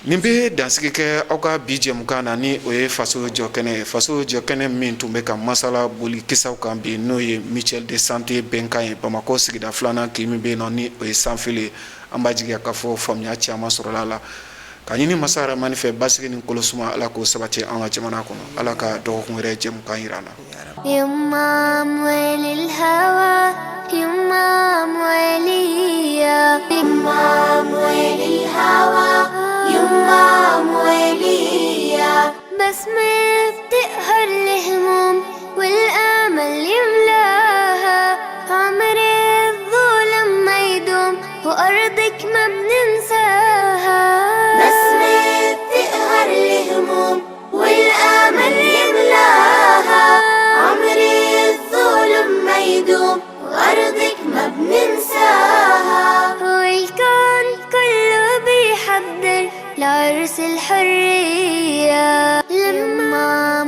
nin bɛ dansigi kɛ aw ka bi jɛmukan na ni o ye faso jɔkɛnɛ ye faso jɔkɛnɛ min tun bɛ ka masala boli kisaw kan bi n'o ye mutuelle de santé bɛnkan ye Bamakɔ sigida 2nan k'i min bɛ yen nɔ ni o ye sanfili ye an b'a jigiya k'a fɔ faamuya caman sɔrɔla a la ka ɲini masa Rahamani fɛ basigi ni kɔlɔsuma ala k'o sabati an ka jamana kɔnɔ ala ka dɔgɔkun wɛrɛ jɛmukan yira an na. يمام وللهوى يمام وليا يمام وللهوى يمام وليا بسمة بتقهر الهموم والامل يملاها عمر الظلم ما يدوم وارضك ما بننساها بسمة بتقهر الهموم والامل يملاها عمري الظلم ما يدوم وأرضك ما بننساها والكون كله بيحضر لعرس الحرية لما